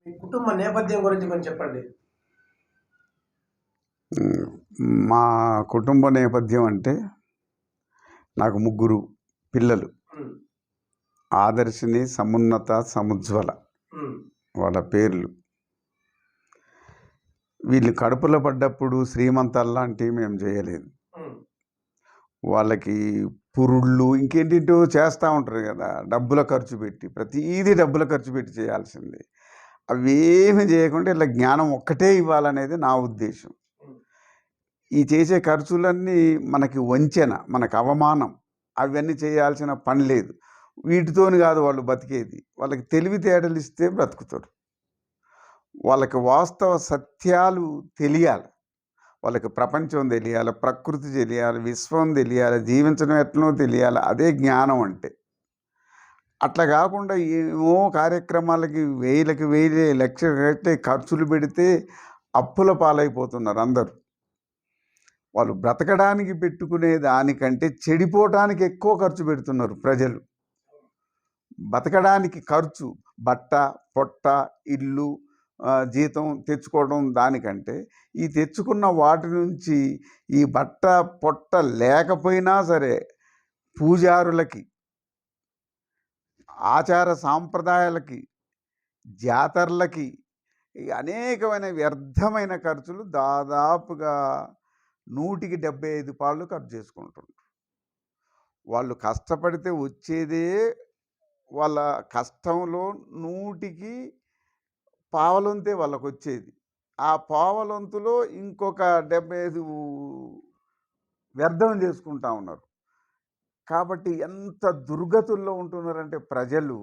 మీ కుటుంబ నేపథ్యం గురించి కొంచెం చెప్పండి. మా కుటుంబ నేపథ్యం అంటే నాకు ముగ్గురు పిల్లలు. హ్మ్. ఆదర్శిని, సమున్నత, సముజ్వల హ్మ్. వాళ్ళ పేర్లు. వీళ్ళు కడుపులో పడ్డప్పుడు శ్రీమంతాల్లాంటివి మేము చేయలేదు. హ్మ్. వాళ్ళకి పురుళ్ళు ఇంకేంటింటో చేస్తూ ఉంటారు కదా, డబ్బుల ఖర్చు పెట్టి, ప్రతీదీ డబ్బుల ఖర్చు పెట్టి చేయాల్సిందే. అవేమి చేయకుండా ఇలా జ్ఞానం ఒక్కటే ఇవ్వాలనేది నా ఉద్దేశం. హ్మ్. ఈ చేసే ఖర్చులన్నీ మనకి వంచెన, మనకు అవమానం. అవన్నీ చేయాల్సిన పని లేదు. వీటితోని కాదు వాళ్ళు బతికేది. వాళ్ళకి తెలివితేటలు ఇస్తే బ్రతుకుతారు. వాళ్ళకి వాస్తవ సత్యాలు తెలియాలి. వాళ్ళకి ప్రపంచం తెలియాలి, ప్రకృతి తెలియాలి, విశ్వం తెలియాలి, జీవించడం ఎట్లనో తెలియాలి. అదే జ్ఞానం అంటే. అట్లా కాకుండా ఏమో కార్యక్రమాలకి వేలకి వేలే, లక్షలు ఖర్చులు పెడితే అప్పుల పాలైపోతున్నారు అందరూ. వాళ్ళు బ్రతకడానికి పెట్టుకునే దానికంటే చెడిపోవటానికి ఎక్కువ ఖర్చు పెడుతున్నారు ప్రజలు. బతకడానికి ఖర్చు, బట్ట, పొట్ట, ఇల్లు, జీతం తెచ్చుకోవడం దానికంటే, ఈ తెచ్చుకున్న వాటి నుంచి ఈ బట్ట, పొట్ట లేకపోయినా సరే పూజారులకి, ఆచార సాంప్రదాయాలకి, జాతరలకి, ఈ అనేకమైన వ్యర్థమైన ఖర్చులు దాదాపుగా 100కి 75 పాళ్ళు ఖర్చు చేసుకుంటున్నారు. వాళ్ళు కష్టపడితే వచ్చేదే, వాళ్ళ కష్టంలో 100కి పావలొంతే వాళ్ళకొచ్చేది. ఆ పావలొంతులో ఇంకొక 75 వ్యర్థం చేసుకుంటా ఉన్నారు. కాబట్టి ఎంత దుర్గతుల్లో ఉంటున్నారంటే ప్రజలు,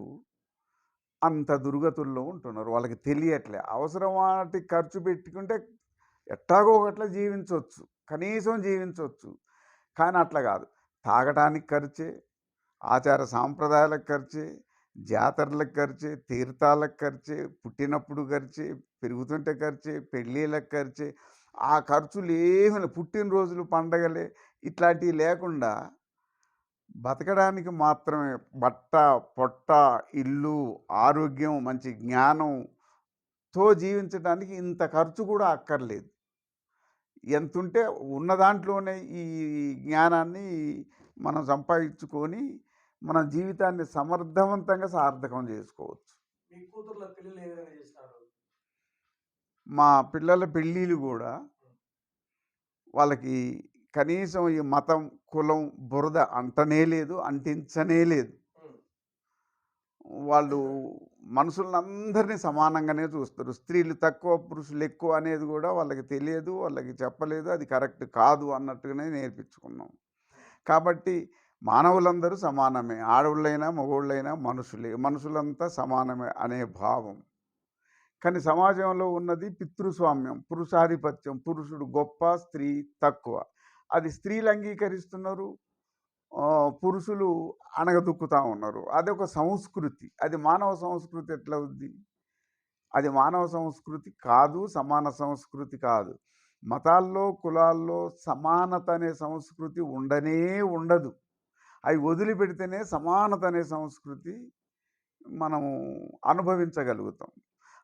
అంత దుర్గతుల్లో ఉంటున్నారు. వాళ్ళకి తెలియట్లే. అవసరం వాటికి ఖర్చు పెట్టుకుంటే ఎట్టాగో ఒకట్లా జీవించవచ్చు, కనీసం జీవించవచ్చు. కానీ అట్లా కాదు. తాగటానికి ఖర్చే, ఆచార సాంప్రదాయాలకు ఖర్చే, జాతరలకు ఖర్చే, తీర్థాలకు ఖర్చే, పుట్టినప్పుడు ఖర్చే, పెరుగుతుంటే ఖర్చే, పెళ్ళిళ్ళకి ఖర్చే. ఆ ఖర్చులు ఏమైనా పుట్టినరోజులు, పండగలే ఇట్లాంటివి లేకుండా బతకడానికి మాత్రమే బట్ట, పొట్ట, ఇల్లు, ఆరోగ్యం, మంచి జ్ఞానంతో జీవించడానికి ఇంత ఖర్చు కూడా అక్కర్లేదు. ఎంతుంటే ఉన్న దాంట్లోనే ఈ జ్ఞానాన్ని మనం సంపాదించుకొని మన జీవితాన్ని సమర్థవంతంగా సార్థకం చేసుకోవచ్చు. మీ కూతుర్ల పెళ్ళిళ్ళు ఏ విధంగా చేసినారు? మా పిల్లల పెళ్ళిళ్ళు కూడా వాళ్ళకి కనీసం ఈ మతం, కులం, బురద అంటనే లేదు, అంటించనే లేదు. హ్మ్. వాళ్ళు మనుషులందరినీ సమానంగానే చూస్తారు. స్త్రీలు తక్కువ, పురుషులు ఎక్కువ అనేది కూడా వాళ్ళకి తెలియదు, వాళ్ళకి చెప్పలేదు. అది కరెక్ట్ కాదు అన్నట్టుగానే నేర్పించుకున్నాం. కాబట్టి మానవులందరూ సమానమే. ఆడవాళ్ళైనా, మగవాళ్ళైనా మనుషులే. మనుషులంతా సమానమే అనే భావం. కానీ సమాజంలో ఉన్నది పితృస్వామ్యం, పురుషాధిపత్యం. పురుషుడు గొప్ప, స్త్రీ తక్కువ. అది స్త్రీలు అంగీకరిస్తున్నారు, పురుషులు అణగదొక్కుతా ఉన్నారు. అదొక సంస్కృతి. అది మానవ సంస్కృతి ఎట్లా అవుద్ది? అది మానవ సంస్కృతి కాదు, సమాన సంస్కృతి కాదు. మతాల్లో, కులాల్లో సమానత అనే సంస్కృతి ఉండనే ఉండదు. అవి వదిలిపెడితేనే సమానత అనే సంస్కృతి మనము అనుభవించగలుగుతాం.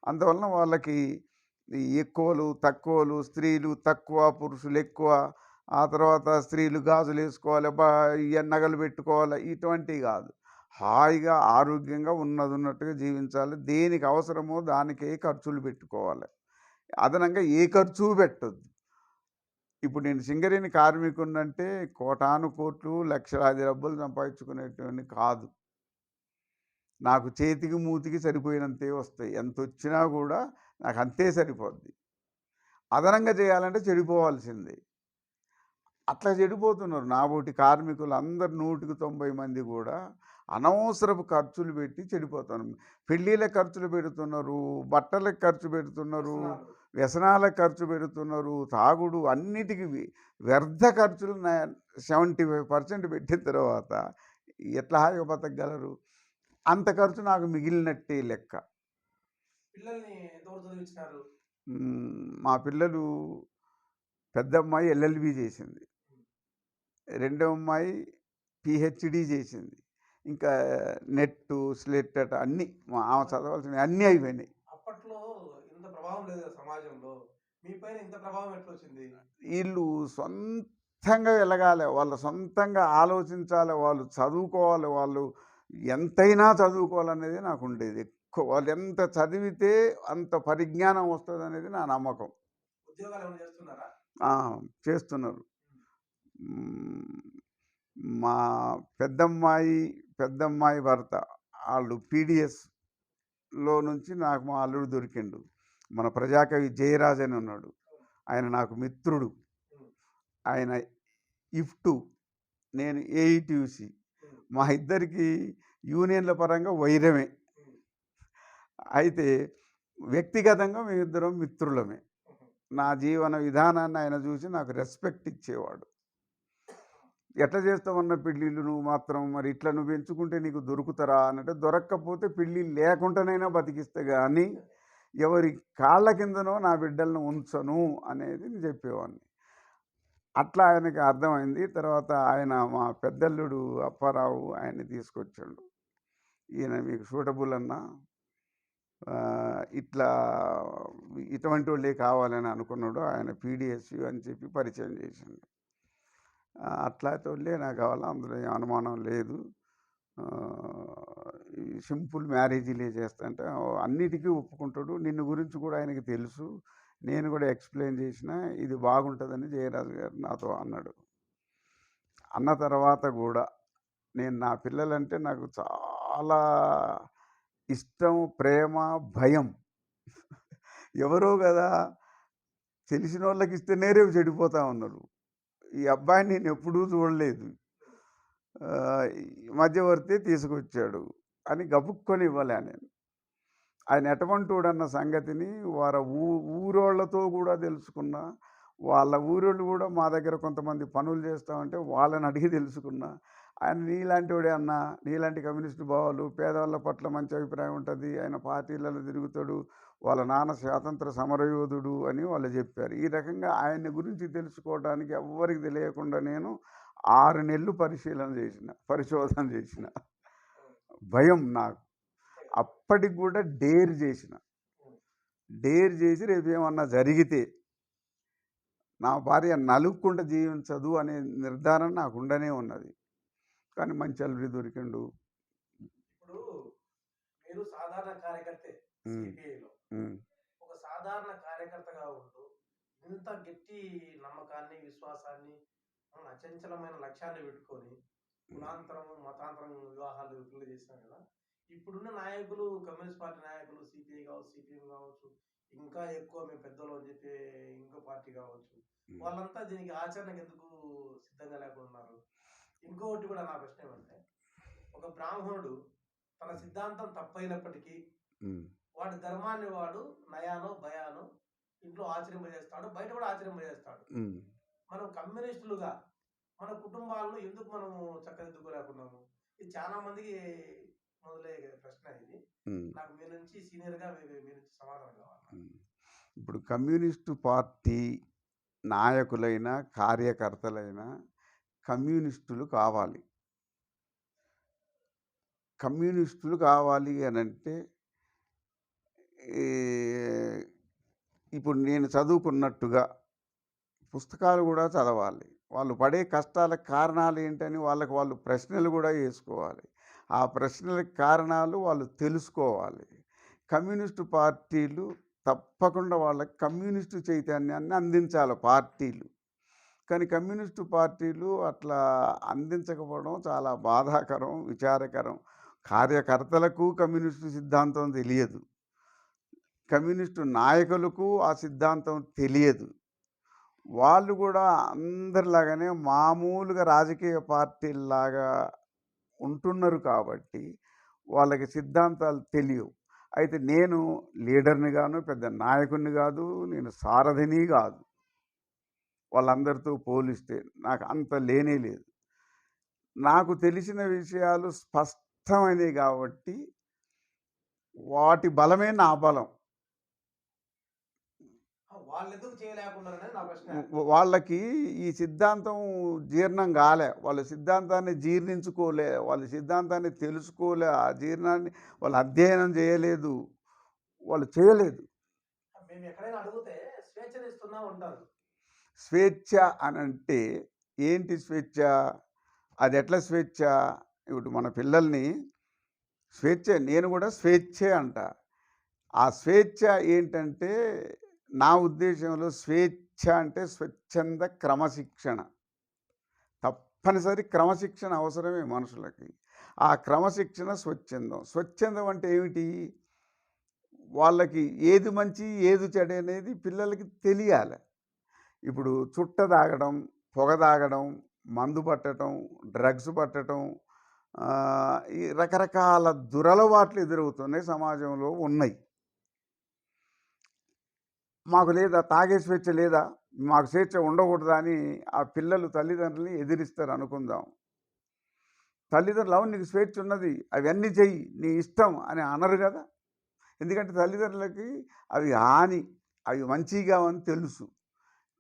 అందువలన వాళ్ళకి ఈ ఎక్కువలు, తక్కువలు, స్త్రీలు తక్కువ, పురుషులు ఎక్కువ, ఆ తర్వాత స్త్రీలు గాజులు వేసుకోవాలి, నగలు పెట్టుకోవాలి, ఇటువంటివి కాదు. హాయిగా, ఆరోగ్యంగా ఉన్నట్టుగా జీవించాలి. దేనికి అవసరమో దానికే ఖర్చులు పెట్టుకోవాలి. అదనంగా ఏ ఖర్చు పెట్టొద్దు. ఇప్పుడు నేను సింగరేణి కార్మికుడినంటే కోటాను కోట్లు, లక్షలాది డబ్బులు సంపాదించుకునేటువంటి కాదు. నాకు చేతికి, మూతికి సరిపోయినంతే వస్తాయి. ఎంతొచ్చినా కూడా నాకు అంతే సరిపోద్ది. అదనంగా చేయాలంటే చెడిపోవాల్సిందే. అట్లా చెడిపోతున్నారు నాబోటి కార్మికులు అందరు 100కి 90 మంది కూడా అనవసరపు ఖర్చులు పెట్టి చెడిపోతున్నారు. పెళ్ళిళ్ళకి ఖర్చులు పెడుతున్నారు, బట్టలకు ఖర్చు పెడుతున్నారు, వ్యసనాలకు ఖర్చు పెడుతున్నారు, తాగుడు, అన్నిటికీ వ్యర్థ ఖర్చులు 75% పెట్టిన తర్వాత ఎట్లా హాయిగా బతకగలరు? అంత ఖర్చు నాకు మిగిలినట్టే లెక్క. పిల్లల్ని ఎంతవరకు చదివించినారు? మా పిల్లలు, పెద్దమ్మాయి ఎల్ఎల్బి చేసింది, రెండో అమ్మాయి పిహెచ్డి చేసింది. ఇంకా నెట్టు, స్లెట్ అట అన్నీ ఆమె చదవాల్సినవి అన్నీ అయిపోయినాయి. అప్పట్లో ప్రభావం లేదు కదా సమాజంలో. మీ పైన ఇంత ప్రభావం ఎట్లొచ్చింది? వీళ్ళు సొంతంగా ఎలగాలి, వాళ్ళు సొంతంగా ఆలోచించాలి, వాళ్ళు చదువుకోవాలి, వాళ్ళు ఎంతైనా చదువుకోవాలనేది నాకు ఉండేది. ఎక్కువ వాళ్ళు ఎంత చదివితే అంత పరిజ్ఞానం వస్తుందనేది నా నమ్మకం. ఉద్యోగాలేమైనా చేస్తున్నారా? ఆ, చేస్తున్నారు. మ్, మా పెద్దమ్మాయి భర్త వాళ్ళు పీడిఎస్లో నుంచి నాకు మా అల్లుడు దొరికిండు. మన ప్రజాకవి జయరాజ్ అని ఉన్నాడు, ఆయన నాకు మిత్రుడు. హ్మ్. ఆయన ఇఫ్టు, నేను ఏఈటీయూసి. హ్మ్. మా ఇద్దరికి యూనియన్ల పరంగా వైరమే. హ్మ్. అయితే వ్యక్తిగతంగా మేమిద్దరం మిత్రులమే. హుహు. నా జీవన విధానాన్ని ఆయన చూసి నాకు రెస్పెక్ట్ ఇచ్చేవాడు. ఎట్లా చేస్తావన్న పెళ్ళిళ్ళు నువ్వు మాత్రం, మరి ఇట్లా నువ్వు ఎంచుకుంటే నీకు దొరుకుతారా అనంటే, దొరక్కపోతే పెళ్ళి లేకుండానైనా బతికిస్తే కానీ ఎవరి కాళ్ళ కిందనో నా బిడ్డలను ఉంచను అనేది నేను చెప్పేవాడిని. అట్లా ఆయనకి అర్థమైంది. తర్వాత ఆయన మా పెద్దల్లుడు అప్పారావు ఆయన్ని తీసుకొచ్చాడు. ఈయన మీకు సూటబుల్ అన్నా, ఇట్లా ఇటువంటి వాళ్ళే కావాలని అనుకున్నాడు. ఆయన పీడిఎస్యు అని చెప్పి పరిచయం చేసిండు. అట్లాంటి వాళ్ళే నాకు కావాలి, అందులో ఏం అనుమానం లేదు. ఈ సింపుల్ మ్యారేజీలే చేస్తా అంటే అన్నిటికీ ఒప్పుకుంటాడు. నిన్ను గురించి కూడా ఆయనకి తెలుసు, నేను కూడా ఎక్స్ప్లెయిన్ చేసిన, ఇది బాగుంటుందని జయరాజు గారు నాతో అన్నాడు. అన్న తర్వాత కూడా నేను నా పిల్లలంటే నాకు చాలా ఇష్టం, ప్రేమ, భయం. ఎవరో కదా, తెలిసిన వాళ్ళకి ఇస్తేనే రేపు చెడిపోతా ఉన్నారు. ఈ అబ్బాయిని నేను ఎప్పుడూ చూడలేదు, ఈ మధ్యవర్తి తీసుకొచ్చాడు అని గబుక్కొని ఇవ్వలే నేను. ఆయన ఎటువంటి వాడన్న సంగతిని ఊరోళ్ళతో కూడా తెలుసుకున్నా. వాళ్ళ ఊరోళ్ళు కూడా మా దగ్గర కొంతమంది పనులు చేస్తామంటే వాళ్ళని అడిగి తెలుసుకున్నా. ఆయన నీలాంటి వాడే అన్న, నీలాంటి కమ్యూనిస్టు భావాలు, పేదవాళ్ళ పట్ల మంచి అభిప్రాయం ఉంటుంది, ఆయన పార్టీలలో తిరుగుతాడు, వాళ్ళ నాన్న స్వాతంత్ర సమరయోధుడు అని వాళ్ళు చెప్పారు. ఈ రకంగా ఆయన్ని గురించి తెలుసుకోవడానికి ఎవ్వరికి తెలియకుండా నేను 6 నెలలు పరిశోధన చేసిన. భయం నాకు. అప్పటికి కూడా డేర్ చేసి రేపు ఏమన్నా జరిగితే నా భార్య నలుక్కుండా జీవించదు అనే నిర్ధారణ నాకు ఉండనే ఉన్నది. కానీ మంచి అల్లుడి దొరికిండు. ఇప్పుడు మీరు సాధారణ కార్యకర్తే సిపిఐలో. ఒక సాధారణ కార్యకర్తగా ఉంటూ ఇంత గట్టి నమ్మకాన్ని, విశ్వాసాన్ని, అచంచలమైన లక్ష్యాన్ని పెట్టుకొని కులాంతరం, మతాంతరం వివాహాలు పెళ్లి చేశారు కదా. ఇప్పుడున్న నాయకులు, కమ్యూనిస్ట్ పార్టీ నాయకులు, సిపిఐ కావచ్చు, సిపిఎం కావచ్చు, ఇంకా ఎక్కువ మేము పెద్దలు అని చెప్పి ఇంకో పార్టీ కావచ్చు, వాళ్ళంతా దీనికి ఆచరణకు ఎందుకు సిద్ధంగా లేకుండా ఉన్నారు? ఇంకొకటి కూడా నా ప్రశ్న ఏమంటే, ఒక బ్రాహ్మణుడు తన సిద్ధాంతం తప్పైనప్పటికీ వాడి ధర్మాన్ని వాడు నయానో భయానో ఇంట్లో ఆచరింపజేస్తాడు, బయట కూడా ఆచరింపజేస్తాడు. మనం కమ్యూనిస్టులుగా మన కుటుంబాలను ఎందుకు మనం చక్కదిద్దుకోలేకున్నాము? ఇది చాలా మందికి మొదలయ్యే ప్రశ్న ఇది. నాకు మీ నుంచి సీనియర్గా మీ నుంచి సమాధానం కావాలి. ఇప్పుడు కమ్యూనిస్టు పార్టీ నాయకులైన, కార్యకర్తలైన కమ్యూనిస్టులు కావాలి. కమ్యూనిస్టులు కావాలి అని అంటే, ఇప్పుడు నేను చదువుకున్నట్టుగా పుస్తకాలు కూడా చదవాలి. వాళ్ళు పడే కష్టాలకు కారణాలు ఏంటని వాళ్ళు ప్రశ్నలు కూడా వేసుకోవాలి. ఆ ప్రశ్నలకు కారణాలు వాళ్ళు తెలుసుకోవాలి. కమ్యూనిస్టు పార్టీలు తప్పకుండా వాళ్ళకి కమ్యూనిస్టు చైతన్యాన్ని అందించాలి పార్టీలు. కానీ కమ్యూనిస్టు పార్టీలు అట్లా అందించకపోవడం చాలా బాధాకరం, విచారకరం. కార్యకర్తలకు కమ్యూనిస్టు సిద్ధాంతం తెలియదు, కమ్యూనిస్టు నాయకులకు ఆ సిద్ధాంతం తెలియదు. వాళ్ళు కూడా అందరిలాగానే మామూలుగా రాజకీయ పార్టీల్లాగా ఉంటున్నారు కాబట్టి వాళ్ళకి సిద్ధాంతాలు తెలియవు. అయితే నేను లీడర్ని గాను, పెద్ద నాయకుడిని కాదు, నేను సారథిని కాదు. వాళ్ళందరితో పోలిస్తే నాకు అంత లేనే లేదు. నాకు తెలిసిన విషయాలు స్పష్టమైనవి కాబట్టి వాటి బలమే నా బలం. వాళ్ళకి ఈ సిద్ధాంతం జీర్ణం కాలే, వాళ్ళ సిద్ధాంతాన్ని జీర్ణించుకోలే, వాళ్ళ సిద్ధాంతాన్ని తెలుసుకోలే, ఆ జీర్ణాన్ని వాళ్ళు అధ్యయనం చేయలేదు, వాళ్ళు చేయలేదు. మేము మాట్లాడుతున్నా ఉంటారు. స్వేచ్ఛ అనంటే ఏంటి స్వేచ్ఛ? అది ఎట్లా స్వేచ్ఛ? ఇప్పుడు మన పిల్లల్ని నేను కూడా స్వేచ్ఛే అంట. ఆ స్వేచ్ఛ ఏంటంటే, నా ఉద్దేశంలో స్వేచ్ఛ అంటే స్వచ్ఛంద క్రమశిక్షణ. తప్పనిసరి క్రమశిక్షణ అవసరమే మనుషులకి. ఆ క్రమశిక్షణ స్వచ్ఛందం. స్వచ్ఛందం అంటే ఏమిటి? వాళ్ళకి ఏది మంచి, ఏది చెడు అనేది పిల్లలకి తెలియాలి. ఇప్పుడు చుట్ట తాగడం, పొగ తాగడం, మందు పట్టటం, డ్రగ్స్ పట్టటం, ఈ రకరకాల దురలవాట్లు ఎదురవుతున్నాయి, సమాజంలో ఉన్నాయి. మాకు లేదా, తాగే స్వేచ్ఛ లేదా, మాకు స్వేచ్ఛ ఉండకూడదా అని ఆ పిల్లలు తల్లిదండ్రులని ఎదిరిస్తారు అనుకుందాం. తల్లిదండ్రులు అవును నీకు స్వేచ్ఛ ఉన్నది, అవన్నీ చెయ్యి, నీ ఇష్టం అని అనరు కదా. ఎందుకంటే తల్లిదండ్రులకి అవి హాని, అవి మంచిగా అని తెలుసు.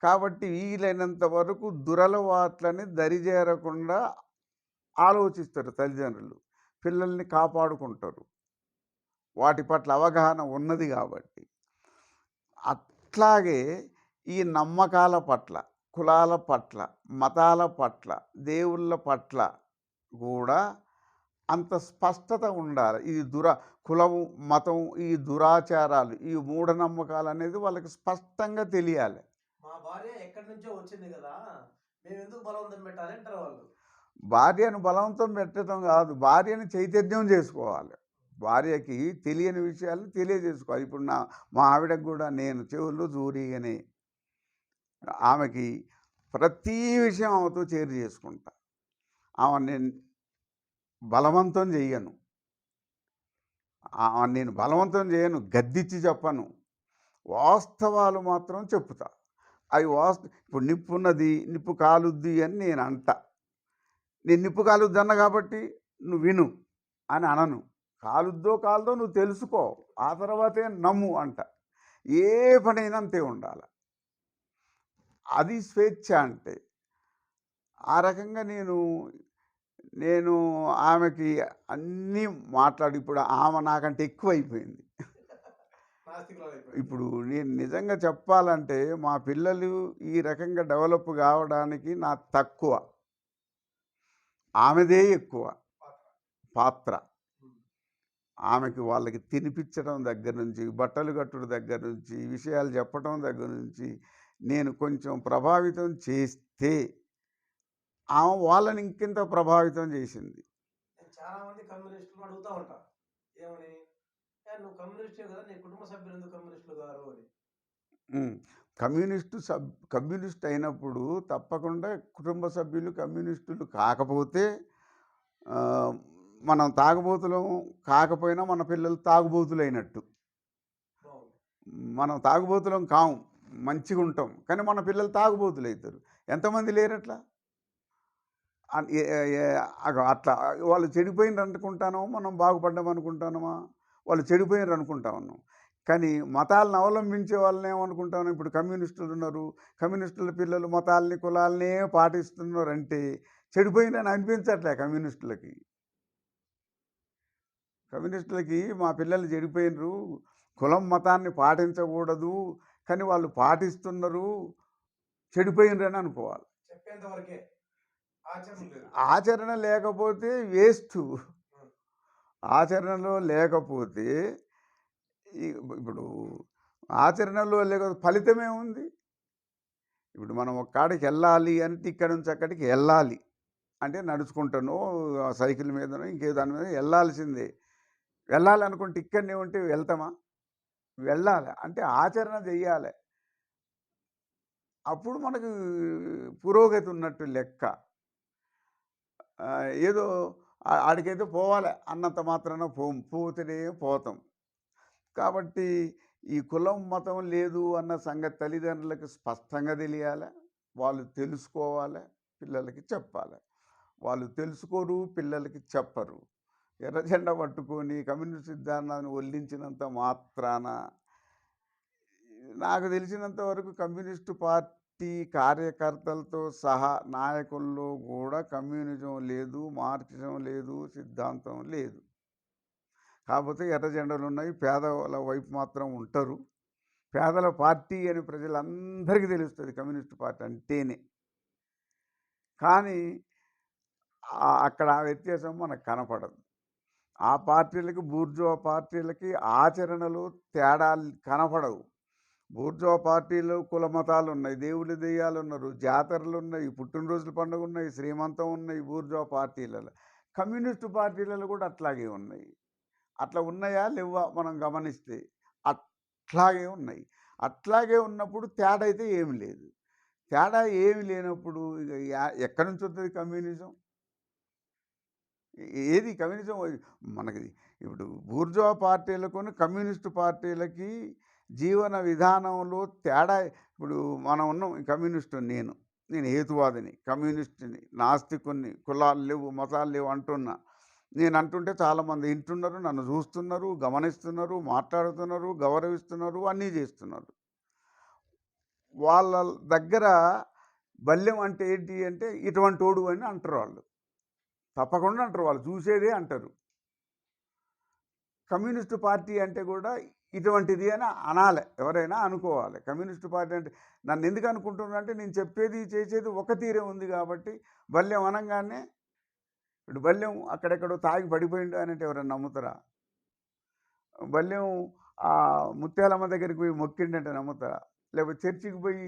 కాబట్టి వీలైనంత వరకు దురలవాట్లని దరిచేరకుండా ఆలోచిస్తారు తల్లిదండ్రులు. పిల్లల్ని కాపాడుకుంటారు, వాటి పట్ల అవగాహన ఉన్నది కాబట్టి. అట్లాగే ఈ నమ్మకాల పట్ల, కులాల పట్ల, మతాల పట్ల, దేవుళ్ళ పట్ల కూడా అంత స్పష్టత ఉండాలి. ఇది కులము, మతం, ఈ దురాచారాలు, ఈ మూఢనమ్మకాలు అనేది వాళ్ళకి స్పష్టంగా తెలియాలి. మా భార్య ఎక్కడి నుంచో వచ్చింది కదా, మేము ఎందుకు బలవంతం పెట్టాలి అంటారు వాళ్ళు. భార్యను బలవంతం పెట్టడం కాదు, భార్యను చైతన్యం చేసుకోవాలి. భార్యకి తెలియని విషయాలను తెలియజేసుకోవాలి. ఇప్పుడు మా ఆవిడకు కూడా నేను చెవులు జూరిగానే ఆమెకి ప్రతి విషయం ఆమెతో చేరు చేసుకుంటా. నేను బలవంతం చెయ్యను, నేను బలవంతం చేయను, గద్దిచ్చి చెప్పను, వాస్తవాలు మాత్రం చెప్తా. అవి ఇప్పుడు నిప్పు ఉన్నది, నిప్పు కాలుద్ది అని నేను అంట. నేను నిప్పు కాలుద్ది అన్న కాబట్టి నువ్వు విను అని అనను. కాలుద్దో కాలుదో నువ్వు తెలుసుకో, ఆ తర్వాతే నమ్ము అంట. ఏ పనైనా అంతే ఉండాలి. అది స్వేచ్ఛ అంటే. ఆ రకంగా నేను ఆమెకి అన్నీ మాట్లాడి, ఇప్పుడు ఆమె నాకంటే ఎక్కువైపోయింది. ఇప్పుడు నేను నిజంగా చెప్పాలంటే మా పిల్లలు ఈ రకంగా డెవలప్ కావడానికి నా తక్కువ, ఆమెదే ఎక్కువ పాత్ర. ఆమెకి వాళ్ళకి తినిపించడం దగ్గర నుంచి, బట్టలు కట్టుడు దగ్గర నుంచి, విషయాలు చెప్పడం దగ్గర నుంచి నేను కొంచెం ప్రభావితం చేస్తే ఆమె వాళ్ళని ఇంకెంత ప్రభావితం చేసింది. చాలామంది కమ్యూనిస్టులు అడుగుతూ ఉంటారు ఏమని, నువ్వు కమ్యూనిస్టే కదా, నీ కుటుంబ సభ్యులు ఎందుకు కమ్యూనిస్టులు గారు అని. కమ్యూనిస్ట్ అయినప్పుడు తప్పకుండా కుటుంబ సభ్యులు కమ్యూనిస్టులు కాకపోతే, మనం తాగుబోతులం కాకపోయినా మన పిల్లలు తాగుబోతులు అయినట్టు. మనం తాగుబోతులం కాము, మంచిగా ఉంటాం, కానీ మన పిల్లలు తాగుబోతులు అవుతారు. ఎంతమంది లేరట్లా? అట్లా వాళ్ళు చెడిపోయినారు అనుకుంటానో, మనం బాగుపడ్డాం అనుకుంటానమా? వాళ్ళు చెడిపోయినారు అనుకుంటా ఉన్నాం. కానీ మతాలను అవలంబించే వాళ్ళని ఏమనుకుంటాను, ఇప్పుడు కమ్యూనిస్టులు ఉన్నారు, కమ్యూనిస్టుల పిల్లలు మతాలని, కులాలనే పాటిస్తున్నారు అంటే చెడిపోయిందని అనిపించట్లే కమ్యూనిస్టులకి. మా పిల్లలు చెడిపోయినరు, కులం మతాన్ని పాటించకూడదు, కానీ వాళ్ళు పాటిస్తున్నారు, చెడిపోయినరని అనుకోవాలి. చెప్పేంతవరకే, ఆచరణ లేకపోతే వేస్ట్. ఆచరణలో లేకపోతే ఇప్పుడు ఆచరణలో లేకపోతే ఫలితమే ఉంది. ఇప్పుడు మనం ఒక్కడికి వెళ్ళాలి అంటే ఇక్కడ నుంచి అక్కడికి వెళ్ళాలి అంటే నడుచుకుంటానో, సైకిల్ మీదనో, ఇంకే దాని మీద వెళ్ళాల్సిందే. వెళ్ళాలి అనుకుంటే ఇక్కడనే ఉంటే వెళ్తామా? వెళ్ళాలి అంటే ఆచరణ చెయ్యాలి. అప్పుడు మనకు పురోగతి ఉన్నట్టు లెక్క. ఏదో ఆడికైతే పోవాలి అన్నంత మాత్రాన పోతేనే పోతాం. కాబట్టి ఈ కులం మతం లేదు అన్న సంగతి తల్లిదండ్రులకు స్పష్టంగా తెలియాలి, వాళ్ళు తెలుసుకోవాలి, పిల్లలకి చెప్పాలి. వాళ్ళు తెలుసుకోరు, పిల్లలకి చెప్పరు. ఎర్ర జెండా పట్టుకొని కమ్యూనిస్ట్ సిద్ధాంతాన్ని ఒల్లించినంత మాత్రాన, నాకు తెలిసినంత వరకు కమ్యూనిస్టు పార్టీ కార్యకర్తలతో సహా నాయకుల్లో కూడా కమ్యూనిజం లేదు, మార్క్సిజం లేదు, సిద్ధాంతం లేదు. కాకపోతే ఎర్ర జెండాలు ఉన్నాయి, పేదల వైపు మాత్రం ఉంటారు. పేదల పార్టీ అని ప్రజలందరికీ తెలుస్తుంది కమ్యూనిస్ట్ పార్టీ అంటేనే. కానీ అక్కడ ఆ వ్యత్యాసం మనకు కనపడదు. ఆ పార్టీలకి, బూర్జువా పార్టీలకి ఆచరణలో తేడాలు కనపడవు. బూర్జువా పార్టీలో కుల మతాలున్నాయి, దేవుళ్ళు దెయ్యాలున్నారు, జాతరలున్నాయి, పుట్టినరోజుల పండుగలున్నాయి, శ్రీమంతం ఉన్నాయి బూర్జువా పార్టీలలో. కమ్యూనిస్టు పార్టీలలో కూడా అట్లాగే ఉన్నాయి. అట్లా ఉన్నాయా లేవా మనం గమనిస్తే అట్లాగే ఉన్నాయి. అట్లాగే ఉన్నప్పుడు తేడా అయితే ఏమి లేదు. తేడా ఏమి లేనప్పుడు ఇక ఎక్కడి నుంచి వస్తుంది కమ్యూనిజం? ఏది కమ్యూనిజం? మనకి ఇప్పుడు బూర్జువా పార్టీలకును కమ్యూనిస్టు పార్టీలకి జీవన విధానంలో తేడా. ఇప్పుడు మనం ఉన్నాం కమ్యూనిస్టు, నేను హేతువాదిని, కమ్యూనిస్టుని, నాస్తికుని, కులాలు లేవు మతాలు లేవు అంటున్నా. నేను అంటుంటే చాలామంది వింటున్నారు, నన్ను చూస్తున్నారు, గమనిస్తున్నారు, మాట్లాడుతున్నారు, గౌరవిస్తున్నారు, అన్నీ చేస్తున్నారు. వాళ్ళ దగ్గర బల్యం అంటే ఏంటి అంటే ఇటువంటోడు అని అంటారు వాళ్ళు. తప్పకుండా అంటారు, వాళ్ళు చూసేదే అంటారు. కమ్యూనిస్టు పార్టీ అంటే కూడా ఇటువంటిది అని అనాలి, ఎవరైనా అనుకోవాలి. కమ్యూనిస్టు పార్టీ అంటే నన్ను ఎందుకు అనుకుంటున్నారంటే నేను చెప్పేది చేసేది ఒక తీరే ఉంది కాబట్టి. బల్యం అనగానే ఇప్పుడు బల్యం అక్కడెక్కడో తాగి పడిపోయిండు అని అంటే ఎవరైనా నమ్ముతారా? బల్యం ముత్యాలమ్మ దగ్గరికి పోయి మొక్కిండంటే నమ్ముతారా? లేకపోతే చర్చికి పోయి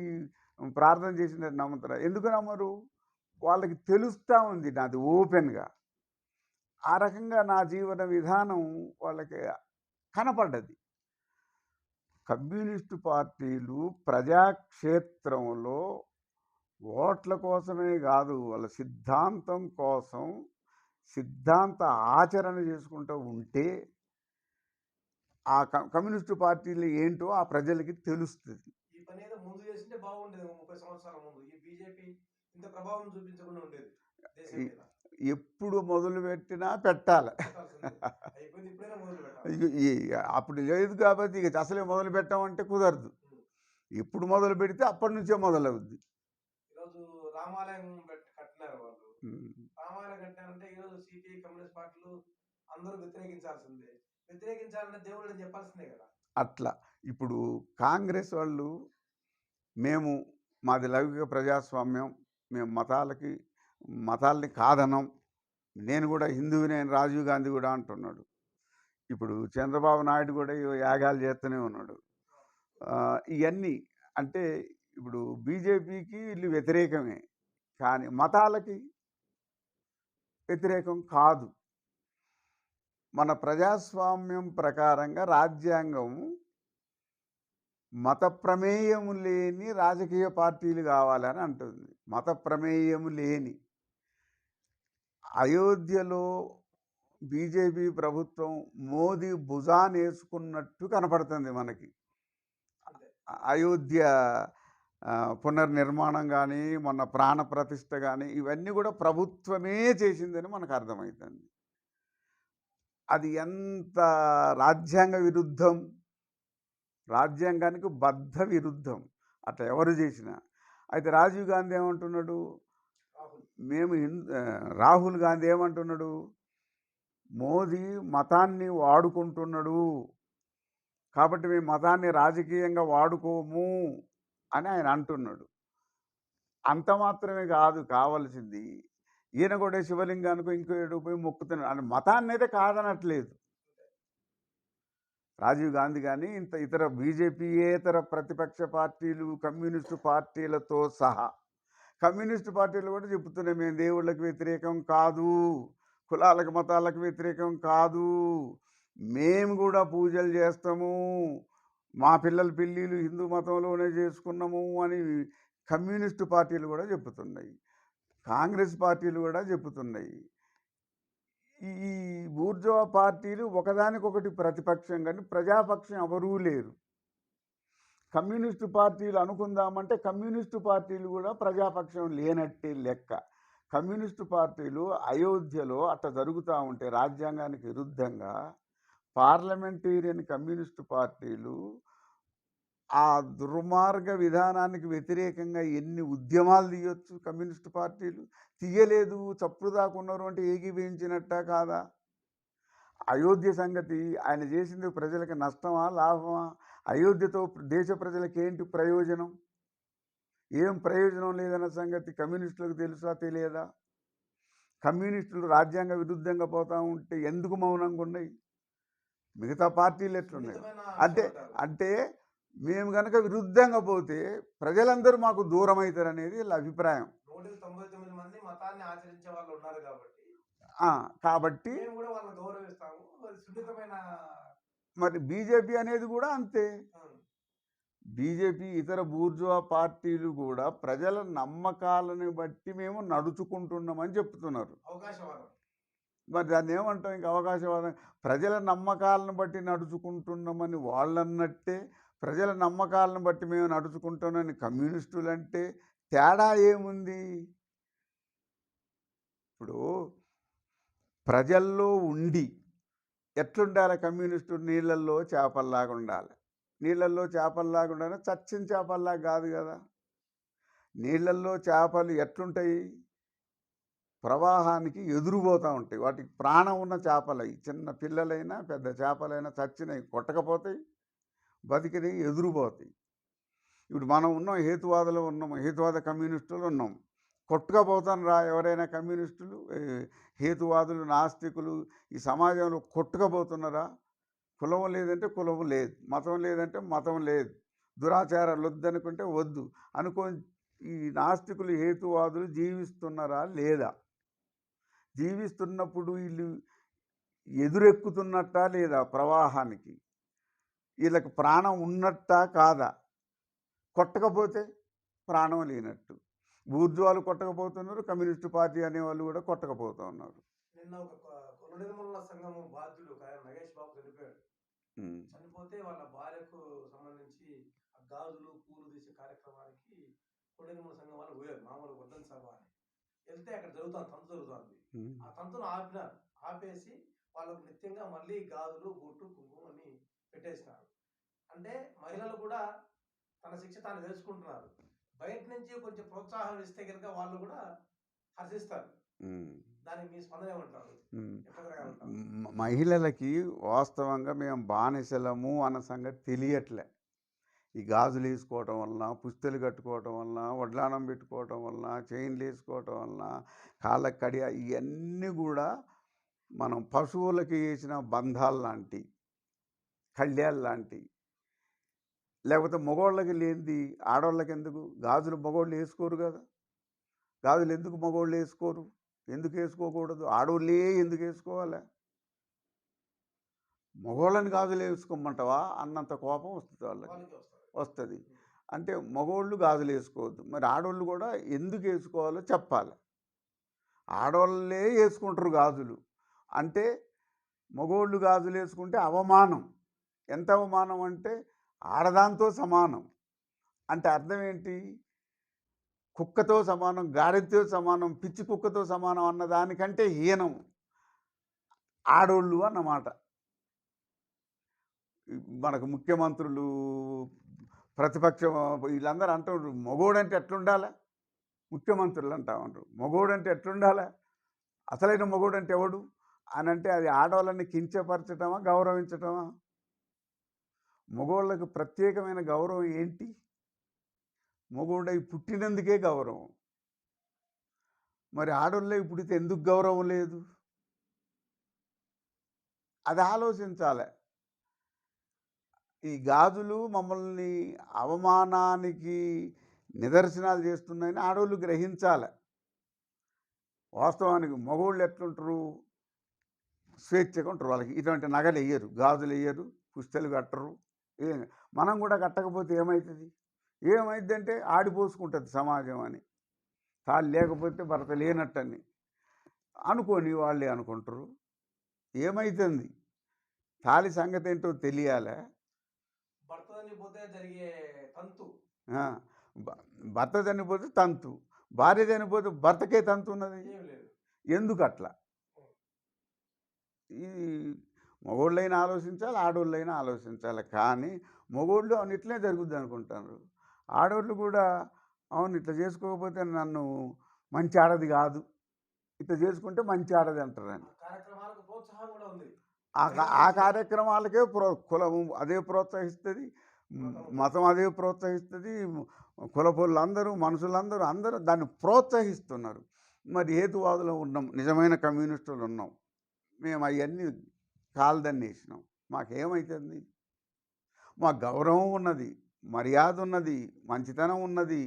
ప్రార్థన చేసిందంటే నమ్ముతారా? ఎందుకు నమ్మరు? వాళ్ళకి తెలుస్తూ ఉంది నాది ఓపెన్గా. ఆ రకంగా నా జీవన విధానం వాళ్ళకి కనపడ్డది. కమ్యూనిస్టు పార్టీలు ప్రజాక్షేత్రంలో ఓట్ల కోసమే కాదు, వాళ్ళ సిద్ధాంతం కోసం సిద్ధాంత ఆచరణ చేసుకుంటూ ఉంటే ఆ కమ్యూనిస్టు పార్టీలు ఏంటో ఆ ప్రజలకి తెలుస్తుంది. ఈ పని ఏదో ముందు చేసింటే బాగుండేది. 30 సంవత్సరాల ముందు ఈ బీజేపీ ఇంత ప్రభావం చూపించకుండా ఉండేది దేశం మీద. ఎప్పుడు మొదలుపెట్టినా పెట్టాలి. అయిపోయింది, ఇప్పుడైనా మొదలు పెట్టాలి. అప్పుడు లేదు కాబట్టి ఇక అసలే మొదలు పెట్టామంటే కుదరదు. ఎప్పుడు మొదలు పెడితే అప్పటి నుంచే మొదలవుద్ది. ఈరోజు రామాలయం కట్టినారు వాళ్ళు. రామాలయం కట్టారంటే ఈరోజు సిపిఐ కమ్యూనిస్ట్ పార్టీలు అందరూ వ్యతిరేకించాల్సిందే. వ్యతిరేకించాలంటే దేవుడు చెప్పాల్సిందే కదా. అట్లా ఇప్పుడు కాంగ్రెస్ వాళ్ళు మాది లౌకిక ప్రజాస్వామ్యం, మేము మతాల్ని కాదనం, నేను కూడా హిందువునే, రాజీవ్ గాంధీ కూడా అంటున్నాడు. ఇప్పుడు చంద్రబాబు నాయుడు కూడా యాగాలు చేస్తూనే ఉన్నాడు. ఇవన్నీ అంటే ఇప్పుడు బీజేపీకి వీళ్ళు వ్యతిరేకమే, కానీ మతాలకి వ్యతిరేకం కాదు. మన ప్రజాస్వామ్యం ప్రకారంగా రాజ్యాంగం మత ప్రమేయము లేని రాజకీయ పార్టీలు కావాలని అంటుంది. మత ప్రమేయము లేని. అయోధ్యలో బీజేపీ ప్రభుత్వం మోదీ భుజాన్ని వేసుకున్నట్టు కనపడుతుంది మనకి. అయోధ్య పునర్నిర్మాణం కానీ, మొన్న ప్రాణ ప్రతిష్ఠ కానీ, ఇవన్నీ కూడా ప్రభుత్వమే చేసిందని మనకు అర్థమవుతుంది. అది ఎంత రాజ్యాంగ విరుద్ధం, రాజ్యాంగానికి బద్ధ విరుద్ధం అట్లా ఎవరు చేసినా. అయితే రాజీవ్ గాంధీ ఏమంటున్నాడు, రాహుల్ గాంధీ ఏమంటున్నాడు, మోదీ మతాన్ని వాడుకుంటున్నాడు కాబట్టి మేము మతాన్ని రాజకీయంగా వాడుకోము అని ఆయన అంటున్నాడు. అంత మాత్రమే కాదు కావాల్సింది, ఈయన కూడా శివలింగానికి ఇంకో ఏడు పోయి మొక్కుతున్నాడు అని. మతాన్ని అయితే కాదనట్లేదు రాజీవ్ గాంధీ కానీ ఇతర బీజేపీయేతర ప్రతిపక్ష పార్టీలు, కమ్యూనిస్టు పార్టీలతో సహా. కమ్యూనిస్టు పార్టీలు కూడా చెబుతున్నాయి, మేము దేవుళ్ళకి వ్యతిరేకం కాదు, కులాలకు మతాలకు వ్యతిరేకం కాదు, మేము కూడా పూజలు చేస్తాము, మా పిల్లల పెళ్ళిళ్ళు హిందూ మతంలోనే చేసుకున్నాము అని కమ్యూనిస్టు పార్టీలు కూడా చెబుతున్నాయి. కాంగ్రెస్ పార్టీలు కూడా చెబుతున్నాయి. ఈ బూర్జువా పార్టీలు ఒకదానికొకటి ప్రతిపక్షం, కానీ ప్రజాపక్షం ఎవరూ లేరు. కమ్యూనిస్టు పార్టీలు అనుకుందామంటే కమ్యూనిస్టు పార్టీలు కూడా ప్రజాపక్షం లేనట్టే లెక్క. కమ్యూనిస్టు పార్టీలు అయోధ్యలో అట్లా జరుగుతూ ఉంటే రాజ్యాంగానికి విరుద్ధంగా పార్లమెంటేరియన్ కమ్యూనిస్టు పార్టీలు ఆ దుర్మార్గ విధానానికి వ్యతిరేకంగా ఎన్ని ఉద్యమాలు తీయొచ్చు కమ్యూనిస్టు పార్టీలు. తీయలేదు, చప్పుడు దాకున్నారు అంటే ఏకీభవించినట్ట కాదా? అయోధ్య సంగతి ఆయన చేసింది ప్రజలకు నష్టమా లాభమా? అయోధ్యతో దేశ ప్రజలకు ఏంటి ప్రయోజనం? ఏం ప్రయోజనం లేదన్న సంగతి కమ్యూనిస్టులకు తెలుసా తెలియదా? కమ్యూనిస్టులు రాజ్యాంగ విరుద్ధంగా పోతా ఉంటే ఎందుకు మౌనంగా ఉన్నాయి? మిగతా పార్టీలు ఎట్లున్నాయి? సున్నితమైన అంటే అంశం అంటారు. అంటే మేము గనక విరుద్ధంగా పోతే ప్రజలందరూ మాకు దూరం అవుతారనేది వీళ్ళ అభిప్రాయం. 199 మంది మతాన్ని ఆచరించే వాళ్ళు ఉన్నారు కాబట్టి కాబట్టి మేము కూడా వాళ్ళని గౌరవిస్తాము. అది సున్నితమైన మరి బీజేపీ అనేది కూడా అంతే. ఉమ్, బీజేపీ ఇతర బూర్జువా పార్టీలు కూడా ప్రజల నమ్మకాలను బట్టి మేము నడుచుకుంటున్నామని చెప్తున్నారు. అవకాశవాదం. మరి దాన్ని ఏమంటాం? ఇంక అవకాశవాదం. ప్రజల నమ్మకాలను బట్టి నడుచుకుంటున్నామని వాళ్ళన్నట్టే, ప్రజల నమ్మకాలను బట్టి మేము నడుచుకుంటున్నామని కమ్యూనిస్టులంటే తేడా ఏముంది? ఇప్పుడు ప్రజల్లో ఉండి ఎట్లుండాలి? కమ్యూనిస్టు నీళ్ళల్లో చేపల్లాగా ఉండాలి. నీళ్ళల్లో చేపల్లాగా ఉండాలి, చచ్చిన చేపల్లాగా కాదు కదా. నీళ్ళల్లో చేపలు ఎట్లుంటాయి? ప్రవాహానికి ఎదురుపోతూ ఉంటాయి. వాటికి ప్రాణం ఉన్న చేపలు అవి. చిన్న పిల్లలైనా పెద్ద చేపలైనా చచ్చినవి కొట్టకపోతాయి, బతికినవి ఎదురుపోతాయి. ఇప్పుడు మనం ఉన్నాం, హేతువాదులు ఉన్నాం, హేతువాద కమ్యూనిస్టులు ఉన్నాం. కొట్టుకపోతాను రా ఎవరైనా కమ్యూనిస్టులు, హేతువాదులు, నాస్తికులు ఈ సమాజంలో కొట్టుకపోతున్నారా? కులం లేదంటే కులం లేదు, మతం లేదంటే మతం లేదు, దురాచారాలు వద్దనుకుంటే వద్దు అనుకొని ఈ నాస్తికులు, హేతువాదులు జీవిస్తున్నారా లేదా? జీవిస్తున్నప్పుడు వీళ్ళు ఎదురెక్కుతున్నట్టా లేదా ప్రవాహానికి? వీళ్ళకి ప్రాణం ఉన్నట్టా కాదా? కొట్టకపోతే ప్రాణం లేనట్టు. బూర్జువాలు కొట్టకపోతున్నారు, కమ్యూనిస్టు పార్టీ అనేవాళ్ళు కూడా కొట్టకపోతూ ఉన్నారు. నిన్న ఒక కుల నిర్మూలన సంఘము బాధ్యులు ఒక ఆయన నగేష్ బాబు చనిపోయాడు. చనిపోతే వాళ్ళ భార్యకు సంబంధించి ఆ గాజులు పూలు తీసే కార్యక్రమానికి కుల నిర్మూలన సంఘం వాళ్ళు పోయారు. మామూలు వర్ధన్ సభ అని వెళ్తే అక్కడ తంతు జరుగుతుంది. ఆ తంతును ఆపినారు. ఆపేసి వాళ్ళకు నిత్యంగా మళ్ళీ గాజులు, బొట్టు, కుంకుమ అని పెట్టేసినారు. అంటే మహిళలు కూడా తన శిక్ష తాను వేసుకుంటున్నారు. బయట నుంచి కొంచెం ప్రోత్సాహం ఇస్తే కనుక వాళ్ళు కూడా హర్షిస్తారు. దానికి మీ స్పందన ఏమంటారు? మహిళలకి వాస్తవంగా మేము బానిసలము అన్న సంగతి తెలియట్లే. ఈ గాజులు వేసుకోవటం వలన, పుస్తెలు కట్టుకోవటం వలన, వడ్లానం పెట్టుకోవటం వలన, చైన్లు వేసుకోవటం వలన, కాళ్ళకి కడియ, ఇవన్నీ కూడా మనం పశువులకి వేసిన బంధాలు లాంటి, కళ్యాలు లాంటి. లేకపోతే మగవాళ్ళకి లేనిది ఆడవాళ్ళకి ఎందుకు? గాజులు మగవాళ్ళు వేసుకోరు కదా. గాజులు ఎందుకు మగవాళ్ళు వేసుకోరు? ఎందుకు వేసుకోకూడదు? ఆడవాళ్ళే ఎందుకు వేసుకోవాలి? మగవాళ్ళని గాజులు వేసుకోమంటావా అన్నంత కోపం వస్తుంది వాళ్ళకి, వస్తుంది. అంటే మగవాళ్ళు గాజులు వేసుకోవద్దు, మరి ఆడవాళ్ళు కూడా ఎందుకు వేసుకోవాలో చెప్పాలి. ఆడవాళ్ళే వేసుకుంటారు గాజులు అంటే మగవాళ్ళు గాజులు వేసుకుంటే అవమానం. ఎంత అవమానం అంటే ఆడదాంతో సమానం. అంటే అర్థం ఏంటి? కుక్కతో సమానం, గాడిదతో సమానం, పిచ్చి కుక్కతో సమానం అన్నదానికంటే హీనం ఆడోళ్ళు అన్నమాట. మనకు ముఖ్యమంత్రులు, ప్రతిపక్షం వీళ్ళందరూ అంటారు మగోడంటే ఎట్లుండాలి? ముఖ్యమంత్రులు అంటామంటారు మగోడంటే ఎట్లుండాలి? అసలైన మగోడంటే ఎవడు అని అంటే అది ఆడవాళ్ళని కించపరచటమా, గౌరవించటమా? మగోళ్ళకు ప్రత్యేకమైన గౌరవం ఏంటి? మగోడై పుట్టినందుకే గౌరవం. మరి ఆడోళ్ళే పుడితే ఎందుకు గౌరవం లేదు? అది ఆలోచించాలి. ఈ గాజులు మమ్మల్ని అవమానానికి నిదర్శనాలు చేస్తున్నాయని ఆడవాళ్ళు గ్రహించాలి. వాస్తవానికి మగవాళ్ళు ఎట్లుంటారు? స్వేచ్ఛగా ఉంటారు. వాళ్ళకి ఇటువంటి నగలు వేయరు, గాజులు వేయరు, పుస్తెలు కట్టరు. మనం కూడా కట్టకపోతే ఏమవుతుంది? ఏమైందంటే ఆడిపోసుకుంటుంది సమాజం అని. తాళి లేకపోతే భర్త లేనట్టని అనుకోని వాళ్ళే అనుకుంటారు. ఏమవుతుంది? తాళి సంగతి ఏంటో తెలియాలి. భర్త చనిపోతే జరిగే తంతు, భర్త చనిపోతే తంతు, భార్య చనిపోతే భర్తకే తంతు ఉన్నది. ఎందుకు అట్లా? ఈ మగోళ్ళైనా ఆలోచించాలి, ఆడోళ్ళైనా ఆలోచించాలి. కానీ మగోళ్ళు అవును ఇట్లనే జరుగుద్ది అనుకుంటారు. ఆడవాళ్ళు కూడా అవును ఇట్లా చేసుకోకపోతే నన్ను మంచి ఆడది కాదు, ఇట్లా చేసుకుంటే మంచి ఆడది అంటారని. ఆ కార్యక్రమాలకే కులము అదే ప్రోత్సహిస్తుంది. మతం మతం అదే ప్రోత్సహిస్తుంది. కులపోళ్ళందరూ, మనుషులందరూ అందరూ దాన్ని ప్రోత్సహిస్తున్నారు. మరి హేతువాదులం ఉన్నాం, నిజమైన కమ్యూనిస్టులు ఉన్నాం. మేము అవన్నీ కాలదన్నేసినాం. మాకేమైతుంది? మాకు గౌరవం ఉన్నది, మర్యాద ఉన్నది, మంచితనం ఉన్నది,